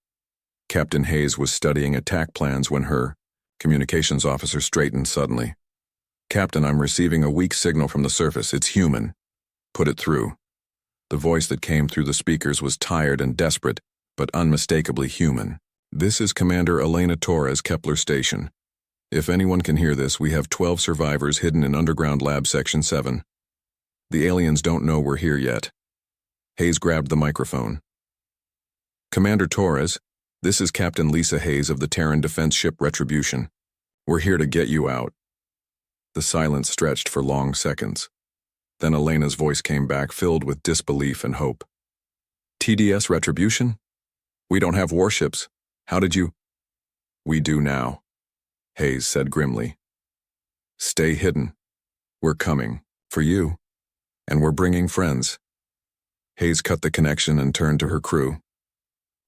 Captain Hayes was studying attack plans when her communications officer straightened suddenly. "Captain, I'm receiving a weak signal from the surface. It's human. Put it through." The voice that came through the speakers was tired and desperate, but unmistakably human. "This is Commander Elena Torres, Kepler Station. If anyone can hear this, we have 12 survivors hidden in Underground Lab Section 7. The aliens don't know we're here yet." Hayes grabbed the microphone. "Commander Torres, this is Captain Lisa Hayes of the Terran defense ship Retribution. We're here to get you out." The silence stretched for long seconds. Then Elena's voice came back, filled with disbelief and hope. "TDS Retribution? We don't have warships. How did you—" "We do now," Hayes said grimly. "Stay hidden. We're coming. For you. And we're bringing friends." Hayes cut the connection and turned to her crew.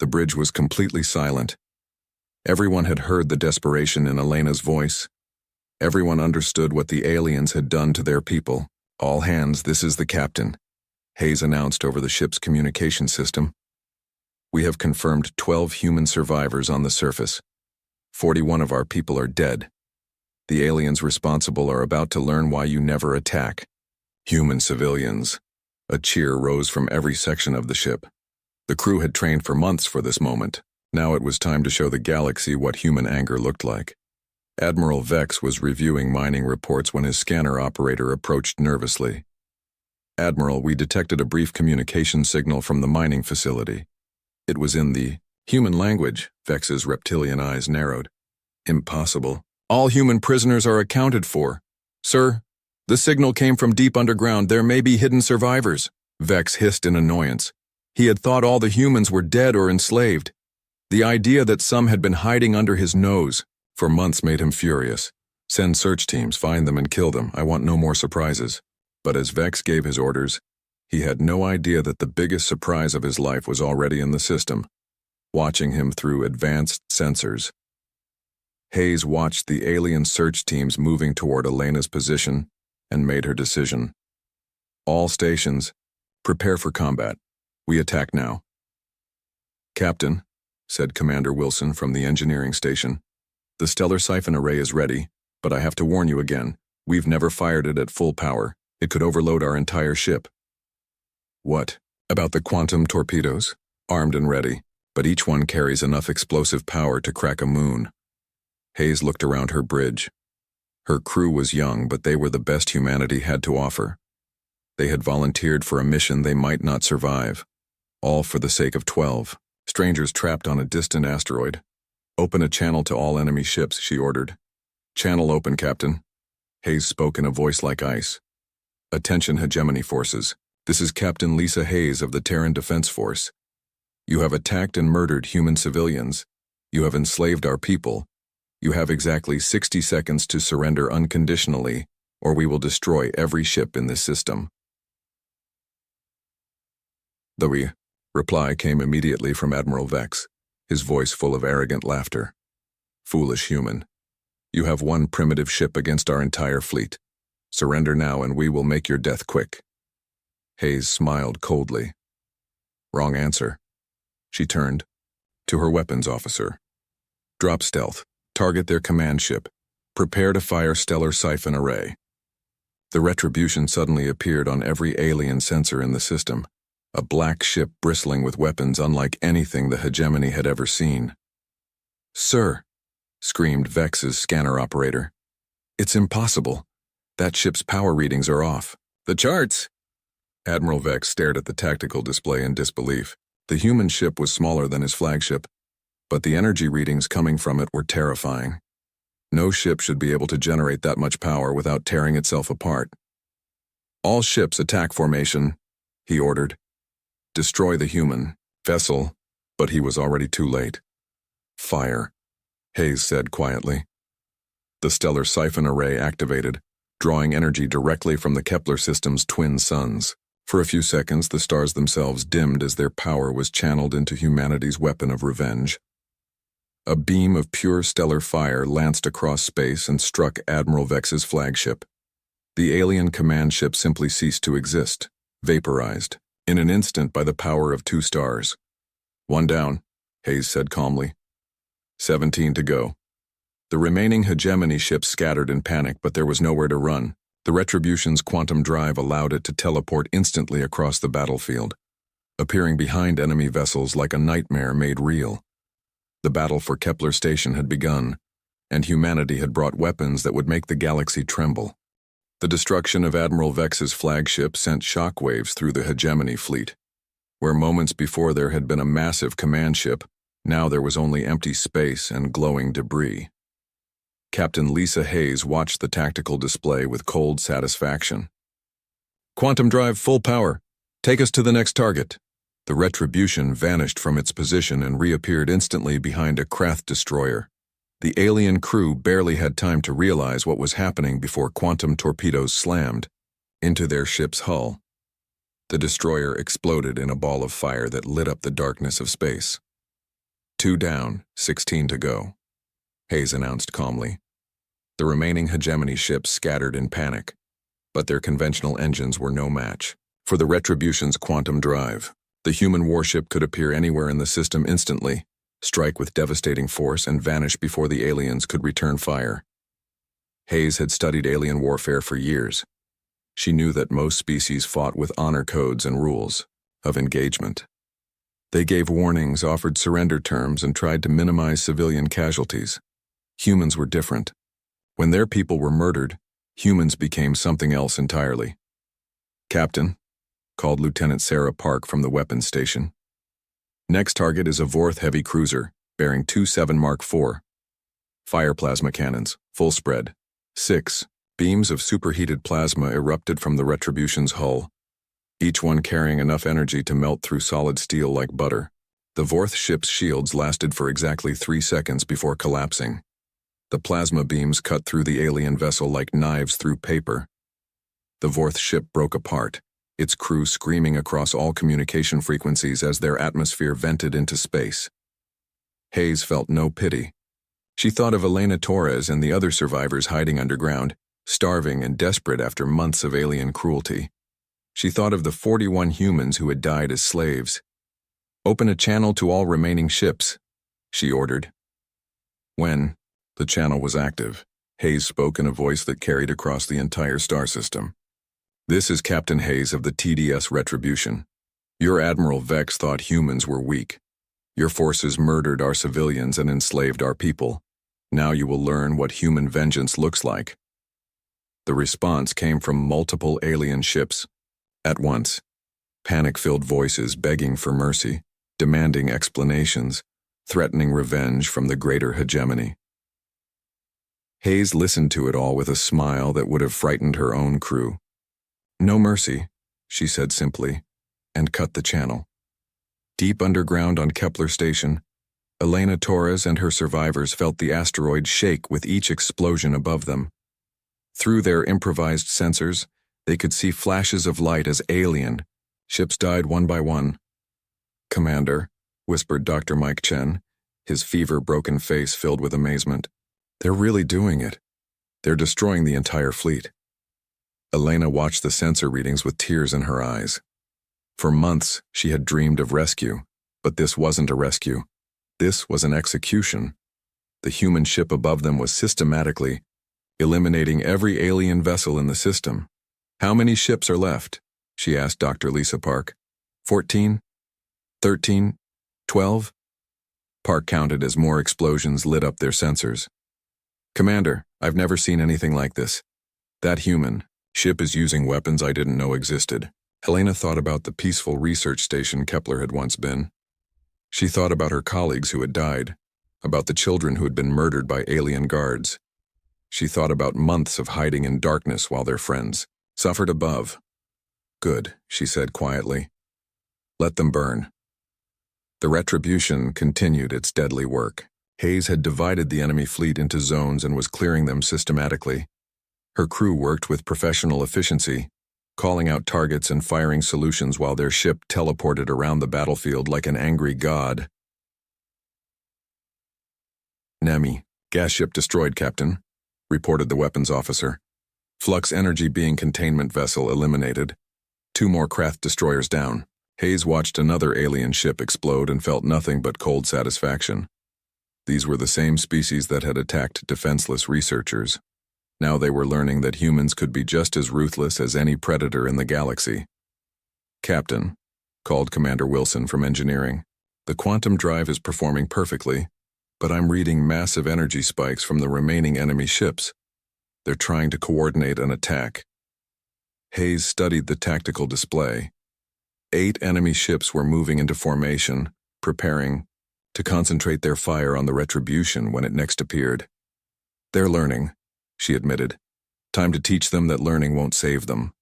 The bridge was completely silent. Everyone had heard the desperation in Elena's voice. Everyone understood what the aliens had done to their people. "All hands, this is the captain," Hayes announced over the ship's communication system. "We have confirmed 12 human survivors on the surface. 41 of our people are dead. The aliens responsible are about to learn why you never attack human civilians." A cheer rose from every section of the ship. The crew had trained for months for this moment. Now it was time to show the galaxy what human anger looked like. Admiral Vex was reviewing mining reports when his scanner operator approached nervously. Admiral, we detected a brief communication signal from the mining facility. It was in the human language. Vex's reptilian eyes narrowed. Impossible. All human prisoners are accounted for. Sir, the signal came from deep underground. There may be hidden survivors. Vex hissed in annoyance. He had thought all the humans were dead or enslaved. The idea that some had been hiding under his nose for months made him furious. Send search teams, find them and kill them. I want no more surprises. But as Vex gave his orders, he had no idea that the biggest surprise of his life was already in the system, watching him through advanced sensors. Hayes watched the alien search teams moving toward Elena's position and made her decision. All stations, prepare for combat. We attack now. Captain, said Commander Wilson from the engineering station, the stellar siphon array is ready, but I have to warn you again, we've never fired it at full power. It could overload our entire ship. What? About the quantum torpedoes? Armed and ready, but each one carries enough explosive power to crack a moon. Hayes looked around her bridge. Her crew was young, but they were the best humanity had to offer. They had volunteered for a mission they might not survive, all for the sake of 12 strangers trapped on a distant asteroid. Open a channel to all enemy ships, she ordered. Channel open, Captain. Hayes spoke in a voice like ice. Attention, hegemony forces. This is Captain Lisa Hayes of the Terran Defense Force. You have attacked and murdered human civilians. You have enslaved our people. You have exactly 60 seconds to surrender unconditionally, or we will destroy every ship in this system. The reply came immediately from Admiral Vex, his voice full of arrogant laughter. Foolish human. You have one primitive ship against our entire fleet. Surrender now and we will make your death quick. Hayes smiled coldly. Wrong answer. She turned to her weapons officer. Drop stealth. Target their command ship. Prepare to fire stellar siphon array. The retribution suddenly appeared on every alien sensor in the system, a black ship bristling with weapons unlike anything the hegemony had ever seen. Sir, screamed Vex's scanner operator. It's impossible. That ship's power readings are off. The charts! Admiral Vex stared at the tactical display in disbelief. The human ship was smaller than his flagship, but the energy readings coming from it were terrifying. No ship should be able to generate that much power without tearing itself apart. All ships attack formation, he ordered. Destroy the human vessel, but he was already too late. Fire, Hayes said quietly. The stellar siphon array activated, drawing energy directly from the Kepler system's twin suns. For a few seconds, the stars themselves dimmed as their power was channeled into humanity's weapon of revenge. A beam of pure stellar fire lanced across space and struck Admiral Vex's flagship. The alien command ship simply ceased to exist, vaporized, in an instant by the power of 2 stars. One down, Hayes said calmly. 17 to go. The remaining hegemony ships scattered in panic, but there was nowhere to run. The Retribution's quantum drive allowed it to teleport instantly across the battlefield, appearing behind enemy vessels like a nightmare made real. The battle for Kepler Station had begun, and humanity had brought weapons that would make the galaxy tremble. The destruction of Admiral Vex's flagship sent shockwaves through the hegemony fleet. Where moments before there had been a massive command ship, now there was only empty space and glowing debris. Captain Lisa Hayes watched the tactical display with cold satisfaction. Quantum drive full power. Take us to the next target. The Retribution vanished from its position and reappeared instantly behind a Krath destroyer. The alien crew barely had time to realize what was happening before quantum torpedoes slammed into their ship's hull. The destroyer exploded in a ball of fire that lit up the darkness of space. 2 down, 16 to go, Hayes announced calmly. The remaining hegemony ships scattered in panic, but their conventional engines were no match for the Retribution's quantum drive. The human warship could appear anywhere in the system instantly, strike with devastating force, and vanish before the aliens could return fire. Hayes had studied alien warfare for years. She knew that most species fought with honor codes and rules of engagement. They gave warnings, offered surrender terms, and tried to minimize civilian casualties. Humans were different. When their people were murdered, humans became something else entirely. Captain, called Lieutenant Sarah Park from the weapons station. Next target is a Vorth heavy cruiser, bearing 27 Mark IV. Fire plasma cannons, full spread. 6 beams of superheated plasma erupted from the Retribution's hull, each one carrying enough energy to melt through solid steel like butter. The Vorth ship's shields lasted for exactly 3 seconds before collapsing. The plasma beams cut through the alien vessel like knives through paper. The Vorth ship broke apart, its crew screaming across all communication frequencies as their atmosphere vented into space. Hayes felt no pity. She thought of Elena Torres and the other survivors hiding underground, starving and desperate after months of alien cruelty. She thought of the 41 humans who had died as slaves. "Open a channel to all remaining ships," she ordered. When the channel was active, Hayes spoke in a voice that carried across the entire star system. "This is Captain Hayes of the TDS Retribution. Your Admiral Vex thought humans were weak. Your forces murdered our civilians and enslaved our people. Now you will learn what human vengeance looks like." The response came from multiple alien ships. At once, panic-filled voices begging for mercy, demanding explanations, threatening revenge from the greater hegemony. Hayes listened to it all with a smile that would have frightened her own crew. "No mercy," she said simply, and cut the channel. Deep underground on Kepler Station, Elena Torres and her survivors felt the asteroid shake with each explosion above them. Through their improvised sensors, they could see flashes of light as alien ships died one by one. "Commander," whispered Dr. Mike Chen, his fever-broken face filled with amazement. "They're really doing it. They're destroying the entire fleet." Elena watched the sensor readings with tears in her eyes. For months, she had dreamed of rescue, but this wasn't a rescue. This was an execution. The human ship above them was systematically eliminating every alien vessel in the system. "How many ships are left?" she asked Dr. Lisa Park. 14? 13? 12? Park counted as more explosions lit up their sensors. "Commander, I've never seen anything like this. That human ship is using weapons I didn't know existed." Helena thought about the peaceful research station Kepler had once been. She thought about her colleagues who had died, about the children who had been murdered by alien guards. She thought about months of hiding in darkness while their friends suffered above. "Good," she said quietly. "Let them burn." The Retribution continued its deadly work. Hayes had divided the enemy fleet into zones and was clearing them systematically. Her crew worked with professional efficiency, calling out targets and firing solutions while their ship teleported around the battlefield like an angry god. "Nemi, gas ship destroyed, Captain," reported the weapons officer. "Flux energy being containment vessel eliminated. 2 more craft destroyers down." Hayes watched another alien ship explode and felt nothing but cold satisfaction. These were the same species that had attacked defenseless researchers. Now they were learning that humans could be just as ruthless as any predator in the galaxy. "Captain," called Commander Wilson from engineering, "the quantum drive is performing perfectly, but I'm reading massive energy spikes from the remaining enemy ships. They're trying to coordinate an attack." Hayes studied the tactical display. 8 enemy ships were moving into formation, preparing to concentrate their fire on the Retribution when it next appeared. "They're learning," she admitted. "Time to teach them that learning won't save them."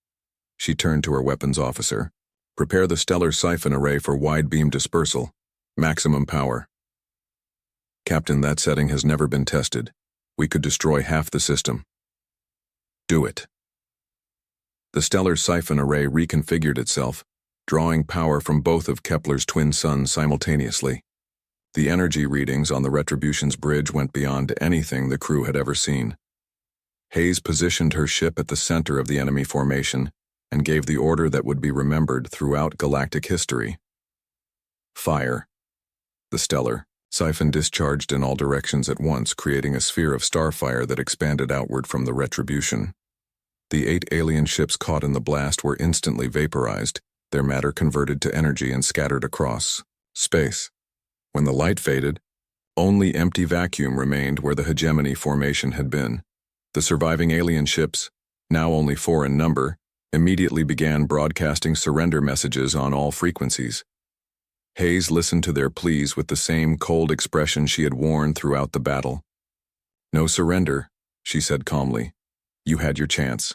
She turned to her weapons officer. "Prepare the stellar siphon array for wide beam dispersal. Maximum power." "Captain, that setting has never been tested. We could destroy half the system." "Do it." The stellar siphon array reconfigured itself, drawing power from both of Kepler's twin suns simultaneously. The energy readings on the Retribution's bridge went beyond anything the crew had ever seen. Hayes positioned her ship at the center of the enemy formation and gave the order that would be remembered throughout galactic history. Fire. The stellar siphon discharged in all directions at once, creating a sphere of starfire that expanded outward from the Retribution. The 8 alien ships caught in the blast were instantly vaporized, their matter converted to energy and scattered across space. When the light faded, only empty vacuum remained where the hegemony formation had been. The surviving alien ships, now only 4 in number, immediately began broadcasting surrender messages on all frequencies. Hayes listened to their pleas with the same cold expression she had worn throughout the battle. "No surrender," she said calmly. "You had your chance."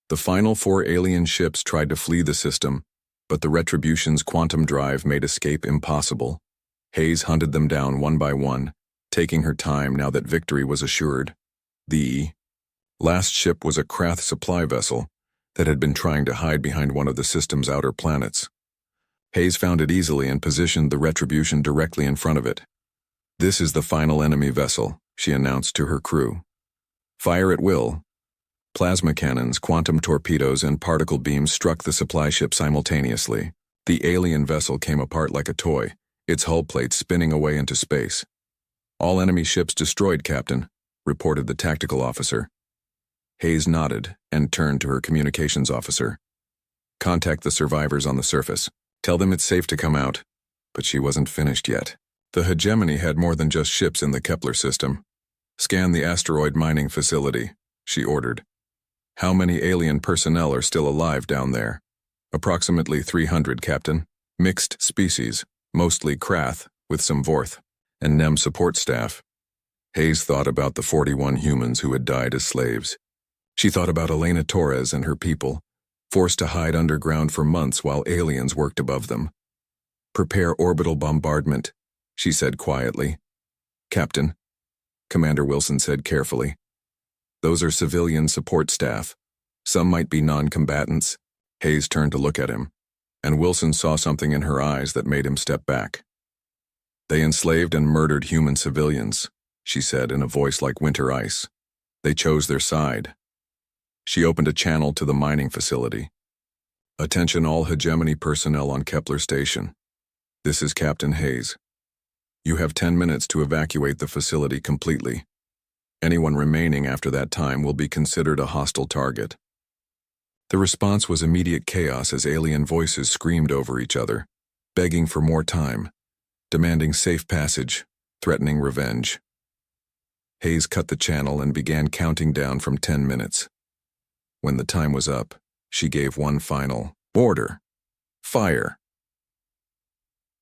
The final 4 alien ships tried to flee the system, but the Retribution's quantum drive made escape impossible. Hayes hunted them down one by one, taking her time now that victory was assured. The last ship was a Krath supply vessel that had been trying to hide behind one of the system's outer planets. Hayes found it easily and positioned the Retribution directly in front of it. "This is the final enemy vessel," she announced to her crew. "Fire at will." Plasma cannons, quantum torpedoes, and particle beams struck the supply ship simultaneously. The alien vessel came apart like a toy, its hull plate spinning away into space. "All enemy ships destroyed, Captain," reported the tactical officer. Hayes nodded and turned to her communications officer. "Contact the survivors on the surface. Tell them it's safe to come out." But she wasn't finished yet. The hegemony had more than just ships in the Kepler system. "Scan the asteroid mining facility," she ordered. "How many alien personnel are still alive down there?" "Approximately 300, Captain. Mixed species, mostly Krath, with some Vorth and Nem support staff." Hayes thought about the 41 humans who had died as slaves. She thought about Elena Torres and her people, forced to hide underground for months while aliens worked above them. "Prepare orbital bombardment," she said quietly. "Captain," Commander Wilson said carefully, "those are civilian support staff. Some might be non-combatants." Hayes turned to look at him, and Wilson saw something in her eyes that made him step back. "They enslaved and murdered human civilians," she said in a voice like winter ice. "They chose their side." She opened a channel to the mining facility. "Attention all hegemony personnel on Kepler Station. This is Captain Hayes. You have 10 minutes to evacuate the facility completely. Anyone remaining after that time will be considered a hostile target." The response was immediate chaos as alien voices screamed over each other, begging for more time, demanding safe passage, threatening revenge. Hayes cut the channel and began counting down from 10 minutes. When the time was up, she gave one final order: "Fire."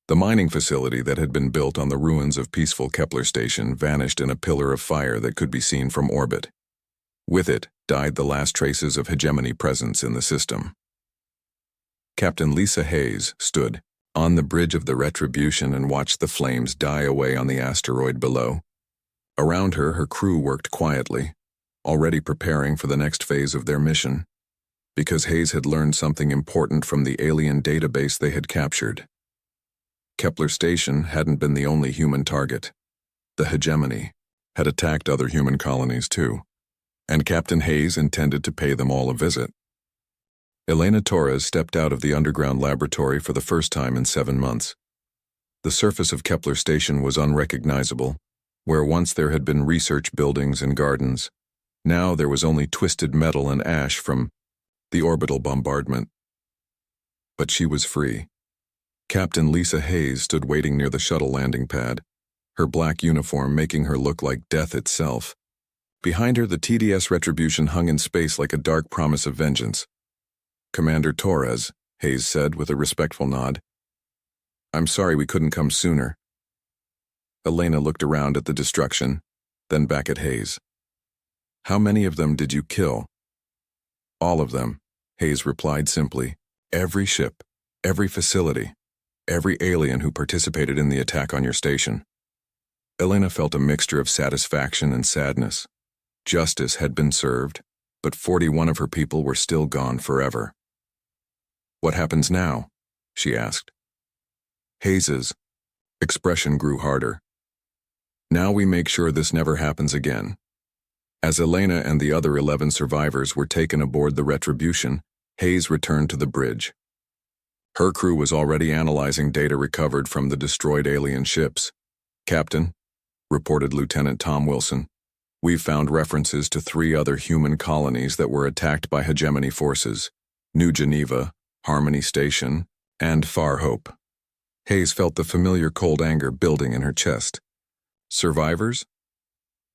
The mining facility that had been built on the ruins of peaceful Kepler Station vanished in a pillar of fire that could be seen from orbit. With it died the last traces of hegemony presence in the system. Captain Lisa Hayes stood on the bridge of the Retribution and watched the flames die away on the asteroid below. Around her, her crew worked quietly, already preparing for the next phase of their mission, because Hayes had learned something important from the alien database they had captured. Kepler Station hadn't been the only human target. The hegemony had attacked other human colonies too, and Captain Hayes intended to pay them all a visit. Elena Torres stepped out of the underground laboratory for the first time in 7 months. The surface of Kepler Station was unrecognizable. Where once there had been research buildings and gardens, now there was only twisted metal and ash from the orbital bombardment. But she was free. Captain Lisa Hayes stood waiting near the shuttle landing pad, her black uniform making her look like death itself. Behind her, the TDS Retribution hung in space like a dark promise of vengeance. "Commander Torres," Hayes said with a respectful nod. "I'm sorry we couldn't come sooner." Elena looked around at the destruction, then back at Hayes. "How many of them did you kill?" "All of them," Hayes replied simply. "Every ship, every facility, every alien who participated in the attack on your station." Elena felt a mixture of satisfaction and sadness. Justice had been served, but 41 of her people were still gone forever. "What happens now?" she asked. Hayes's expression grew harder. "Now we make sure this never happens again." As Elena and the other 11 survivors were taken aboard the Retribution, Hayes returned to the bridge. Her crew was already analyzing data recovered from the destroyed alien ships. "Captain," reported Lieutenant Tom Wilson, "we've found references to 3 other human colonies that were attacked by hegemony forces: New Geneva, Harmony Station, and Far Hope." Hayes felt the familiar cold anger building in her chest. "Survivors?"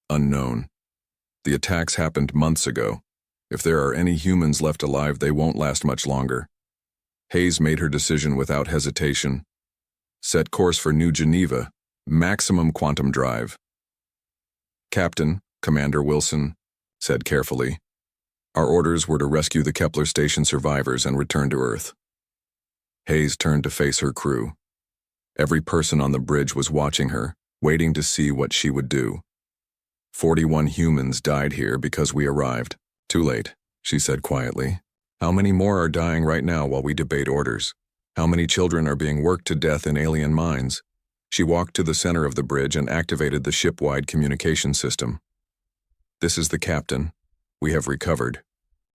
"Unknown. The attacks happened months ago. If there are any humans left alive, they won't last much longer. Hayes made her decision without hesitation. Set course for New Geneva, maximum quantum drive. Captain, Commander Wilson said carefully, our orders were to rescue the Kepler station survivors and return to Earth. Hayes turned to face her crew. Every person on the bridge was watching her, waiting to see what she would do. 41 humans died here because we arrived. Too late, she said quietly. How many more are dying right now while we debate orders? How many children are being worked to death in alien mines? She walked to the center of the bridge and activated the ship-wide communication system. This is the captain. We have recovered.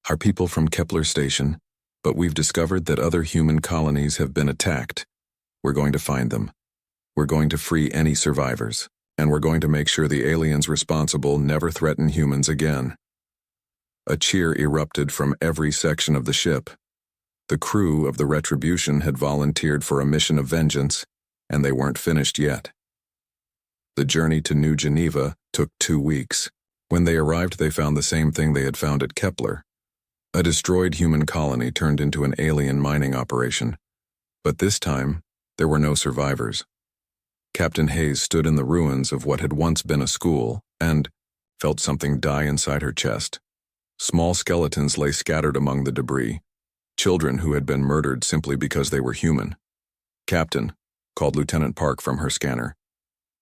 Our people from Kepler Station, but we've discovered that other human colonies have been attacked. We're going to find them. We're going to free any survivors, and we're going to make sure the aliens responsible never threaten humans again. A cheer erupted from every section of the ship. The crew of the Retribution had volunteered for a mission of vengeance, and they weren't finished yet. The journey to New Geneva took 2 weeks. When they arrived, they found the same thing they had found at Kepler. A destroyed human colony turned into an alien mining operation. But this time, there were no survivors. Captain Hayes stood in the ruins of what had once been a school and felt something die inside her chest. Small skeletons lay scattered among the debris, children who had been murdered simply because they were human. Captain, called Lieutenant Park from her scanner.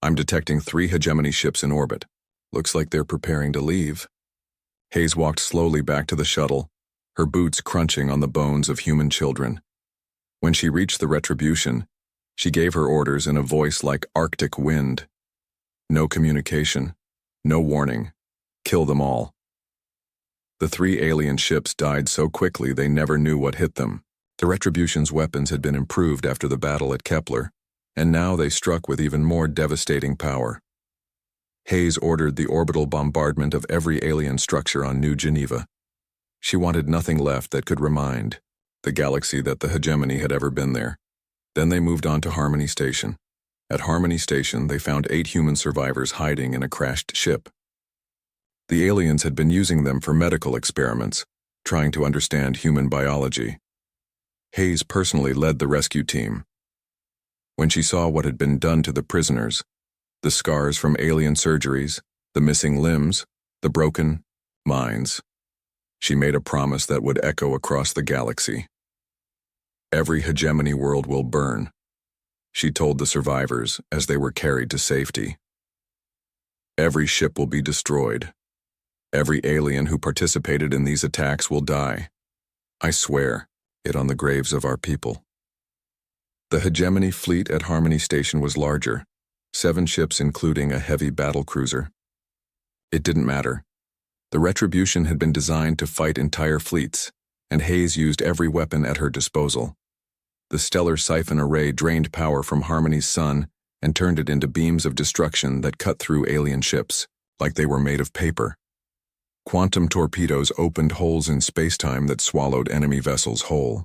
I'm detecting 3 hegemony ships in orbit. Looks like they're preparing to leave. Hayes walked slowly back to the shuttle, her boots crunching on the bones of human children. When she reached the Retribution, she gave her orders in a voice like Arctic wind. No communication, no warning. Kill them all. The 3 alien ships died so quickly they never knew what hit them. The Retribution's weapons had been improved after the battle at Kepler, and now they struck with even more devastating power. Hayes ordered the orbital bombardment of every alien structure on New Geneva. She wanted nothing left that could remind the galaxy that the hegemony had ever been there. Then they moved on to Harmony Station. At Harmony Station, they found 8 human survivors hiding in a crashed ship. The aliens had been using them for medical experiments, trying to understand human biology. Hayes personally led the rescue team. When she saw what had been done to the prisoners, the scars from alien surgeries, the missing limbs, the broken minds, she made a promise that would echo across the galaxy. Every hegemony world will burn, she told the survivors as they were carried to safety. Every ship will be destroyed. Every alien who participated in these attacks will die. I swear it on the graves of our people. The hegemony fleet at Harmony Station was larger, 7 ships including a heavy battle cruiser. It didn't matter. The Retribution had been designed to fight entire fleets, and Hayes used every weapon at her disposal. The stellar siphon array drained power from Harmony's sun and turned it into beams of destruction that cut through alien ships, like they were made of paper. Quantum torpedoes opened holes in space-time that swallowed enemy vessels whole.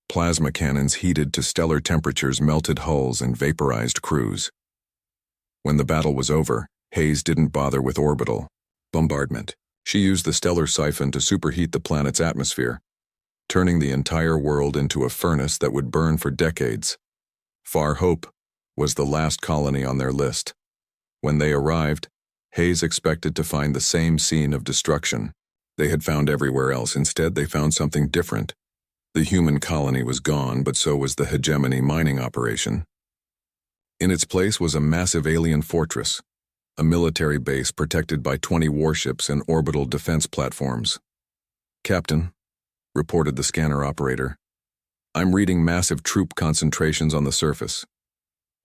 Plasma cannons heated to stellar temperatures melted hulls and vaporized crews. When the battle was over, Hayes didn't bother with orbital bombardment. She used the stellar siphon to superheat the planet's atmosphere, turning the entire world into a furnace that would burn for decades. Far Hope was the last colony on their list. When they arrived, Hayes expected to find the same scene of destruction they had found everywhere else. Instead, they found something different. The human colony was gone, but so was the hegemony mining operation. In its place was a massive alien fortress, a military base protected by 20 warships and orbital defense platforms. Captain, reported the scanner operator, I'm reading massive troop concentrations on the surface.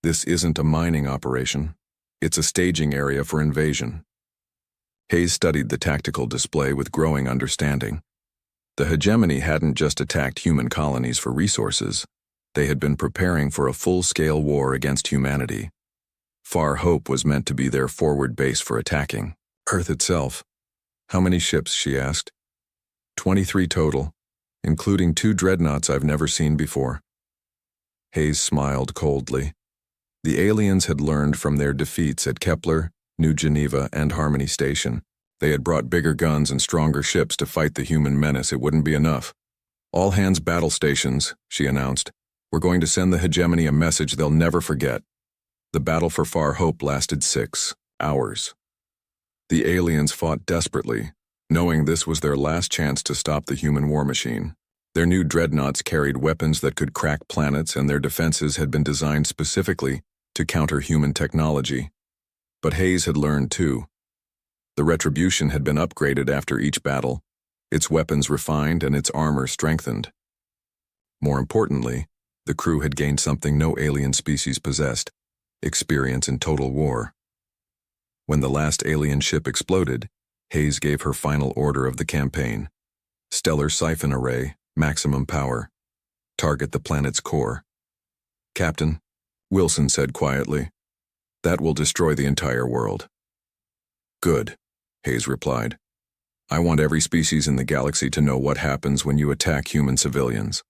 This isn't a mining operation. It's a staging area for invasion. Hayes studied the tactical display with growing understanding. The hegemony hadn't just attacked human colonies for resources. They had been preparing for a full-scale war against humanity. Far Hope was meant to be their forward base for attacking Earth itself. How many ships, she asked. 23 total, including 2 dreadnoughts I've never seen before. Hayes smiled coldly. The aliens had learned from their defeats at Kepler, New Geneva, and Harmony Station. They had brought bigger guns and stronger ships to fight the human menace. It wouldn't be enough. "All hands battle stations," she announced. "We're going to send the hegemony a message they'll never forget." The battle for Far Hope lasted 6 hours. The aliens fought desperately, knowing this was their last chance to stop the human war machine. Their new dreadnoughts carried weapons that could crack planets, and their defenses had been designed specifically to counter human technology. But Hayes had learned too. The Retribution had been upgraded after each battle, its weapons refined and its armor strengthened. More importantly, the crew had gained something no alien species possessed: experience in total war. When the last alien ship exploded, Hayes gave her final order of the campaign: stellar siphon array, maximum power. Target the planet's core. "Captain," Wilson said quietly, "that will destroy the entire world." "Good," Hayes replied. "I want every species in the galaxy to know what happens when you attack human civilians."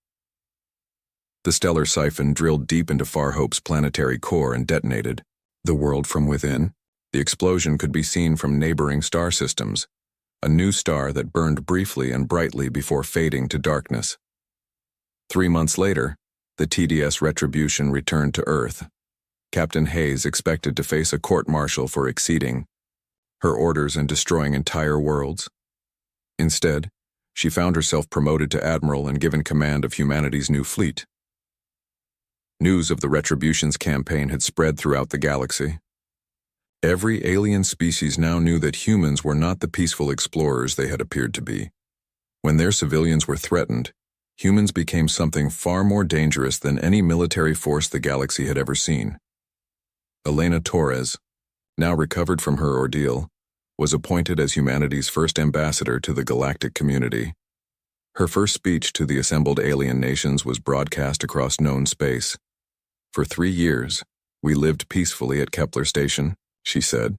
The stellar siphon drilled deep into Far Hope's planetary core and detonated. The world from within. The explosion could be seen from neighboring star systems, a new star that burned briefly and brightly before fading to darkness. 3 months later, the TDS Retribution returned to Earth. Captain Hayes expected to face a court-martial for exceeding her orders and destroying entire worlds. Instead, she found herself promoted to admiral and given command of humanity's new fleet. News of the Retribution's campaign had spread throughout the galaxy. Every alien species now knew that humans were not the peaceful explorers they had appeared to be. When their civilians were threatened, humans became something far more dangerous than any military force the galaxy had ever seen. Elena Torres, now recovered from her ordeal, was appointed as humanity's first ambassador to the galactic community. Her first speech to the assembled alien nations was broadcast across known space. "For 3 years, we lived peacefully at Kepler Station," she said,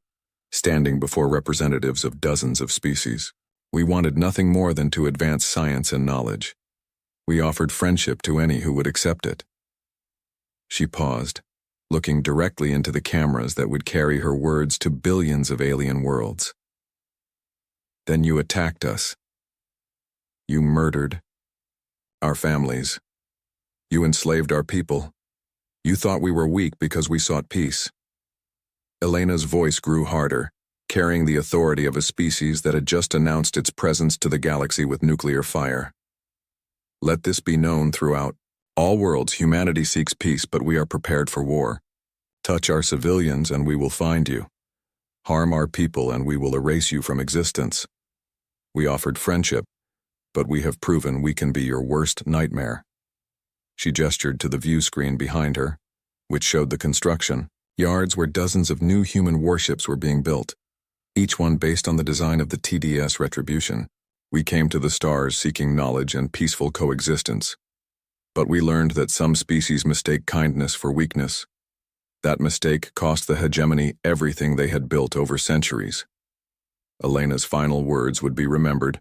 standing before representatives of dozens of species. "We wanted nothing more than to advance science and knowledge. We offered friendship to any who would accept it." She paused, looking directly into the cameras that would carry her words to billions of alien worlds. "Then you attacked us. You murdered our families. You enslaved our people. You thought we were weak because we sought peace." Elena's voice grew harder, carrying the authority of a species that had just announced its presence to the galaxy with nuclear fire. "Let this be known throughout all worlds. Humanity seeks peace, but we are prepared for war. Touch our civilians and we will find you. Harm our people and we will erase you from existence. We offered friendship, but we have proven we can be your worst nightmare." She gestured to the view screen behind her, which showed the construction yards where dozens of new human warships were being built, each one based on the design of the TDS Retribution. "We came to the stars seeking knowledge and peaceful coexistence. But we learned that some species mistake kindness for weakness. That mistake cost the hegemony everything they had built over centuries." Elena's final words would be remembered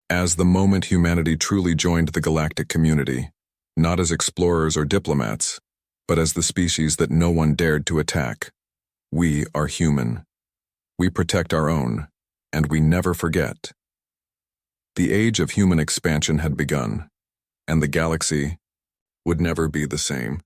as the moment humanity truly joined the galactic community, not as explorers or diplomats, but as the species that no one dared to attack. "We are human. We protect our own, and we never forget." The age of human expansion had begun, and the galaxy would never be the same.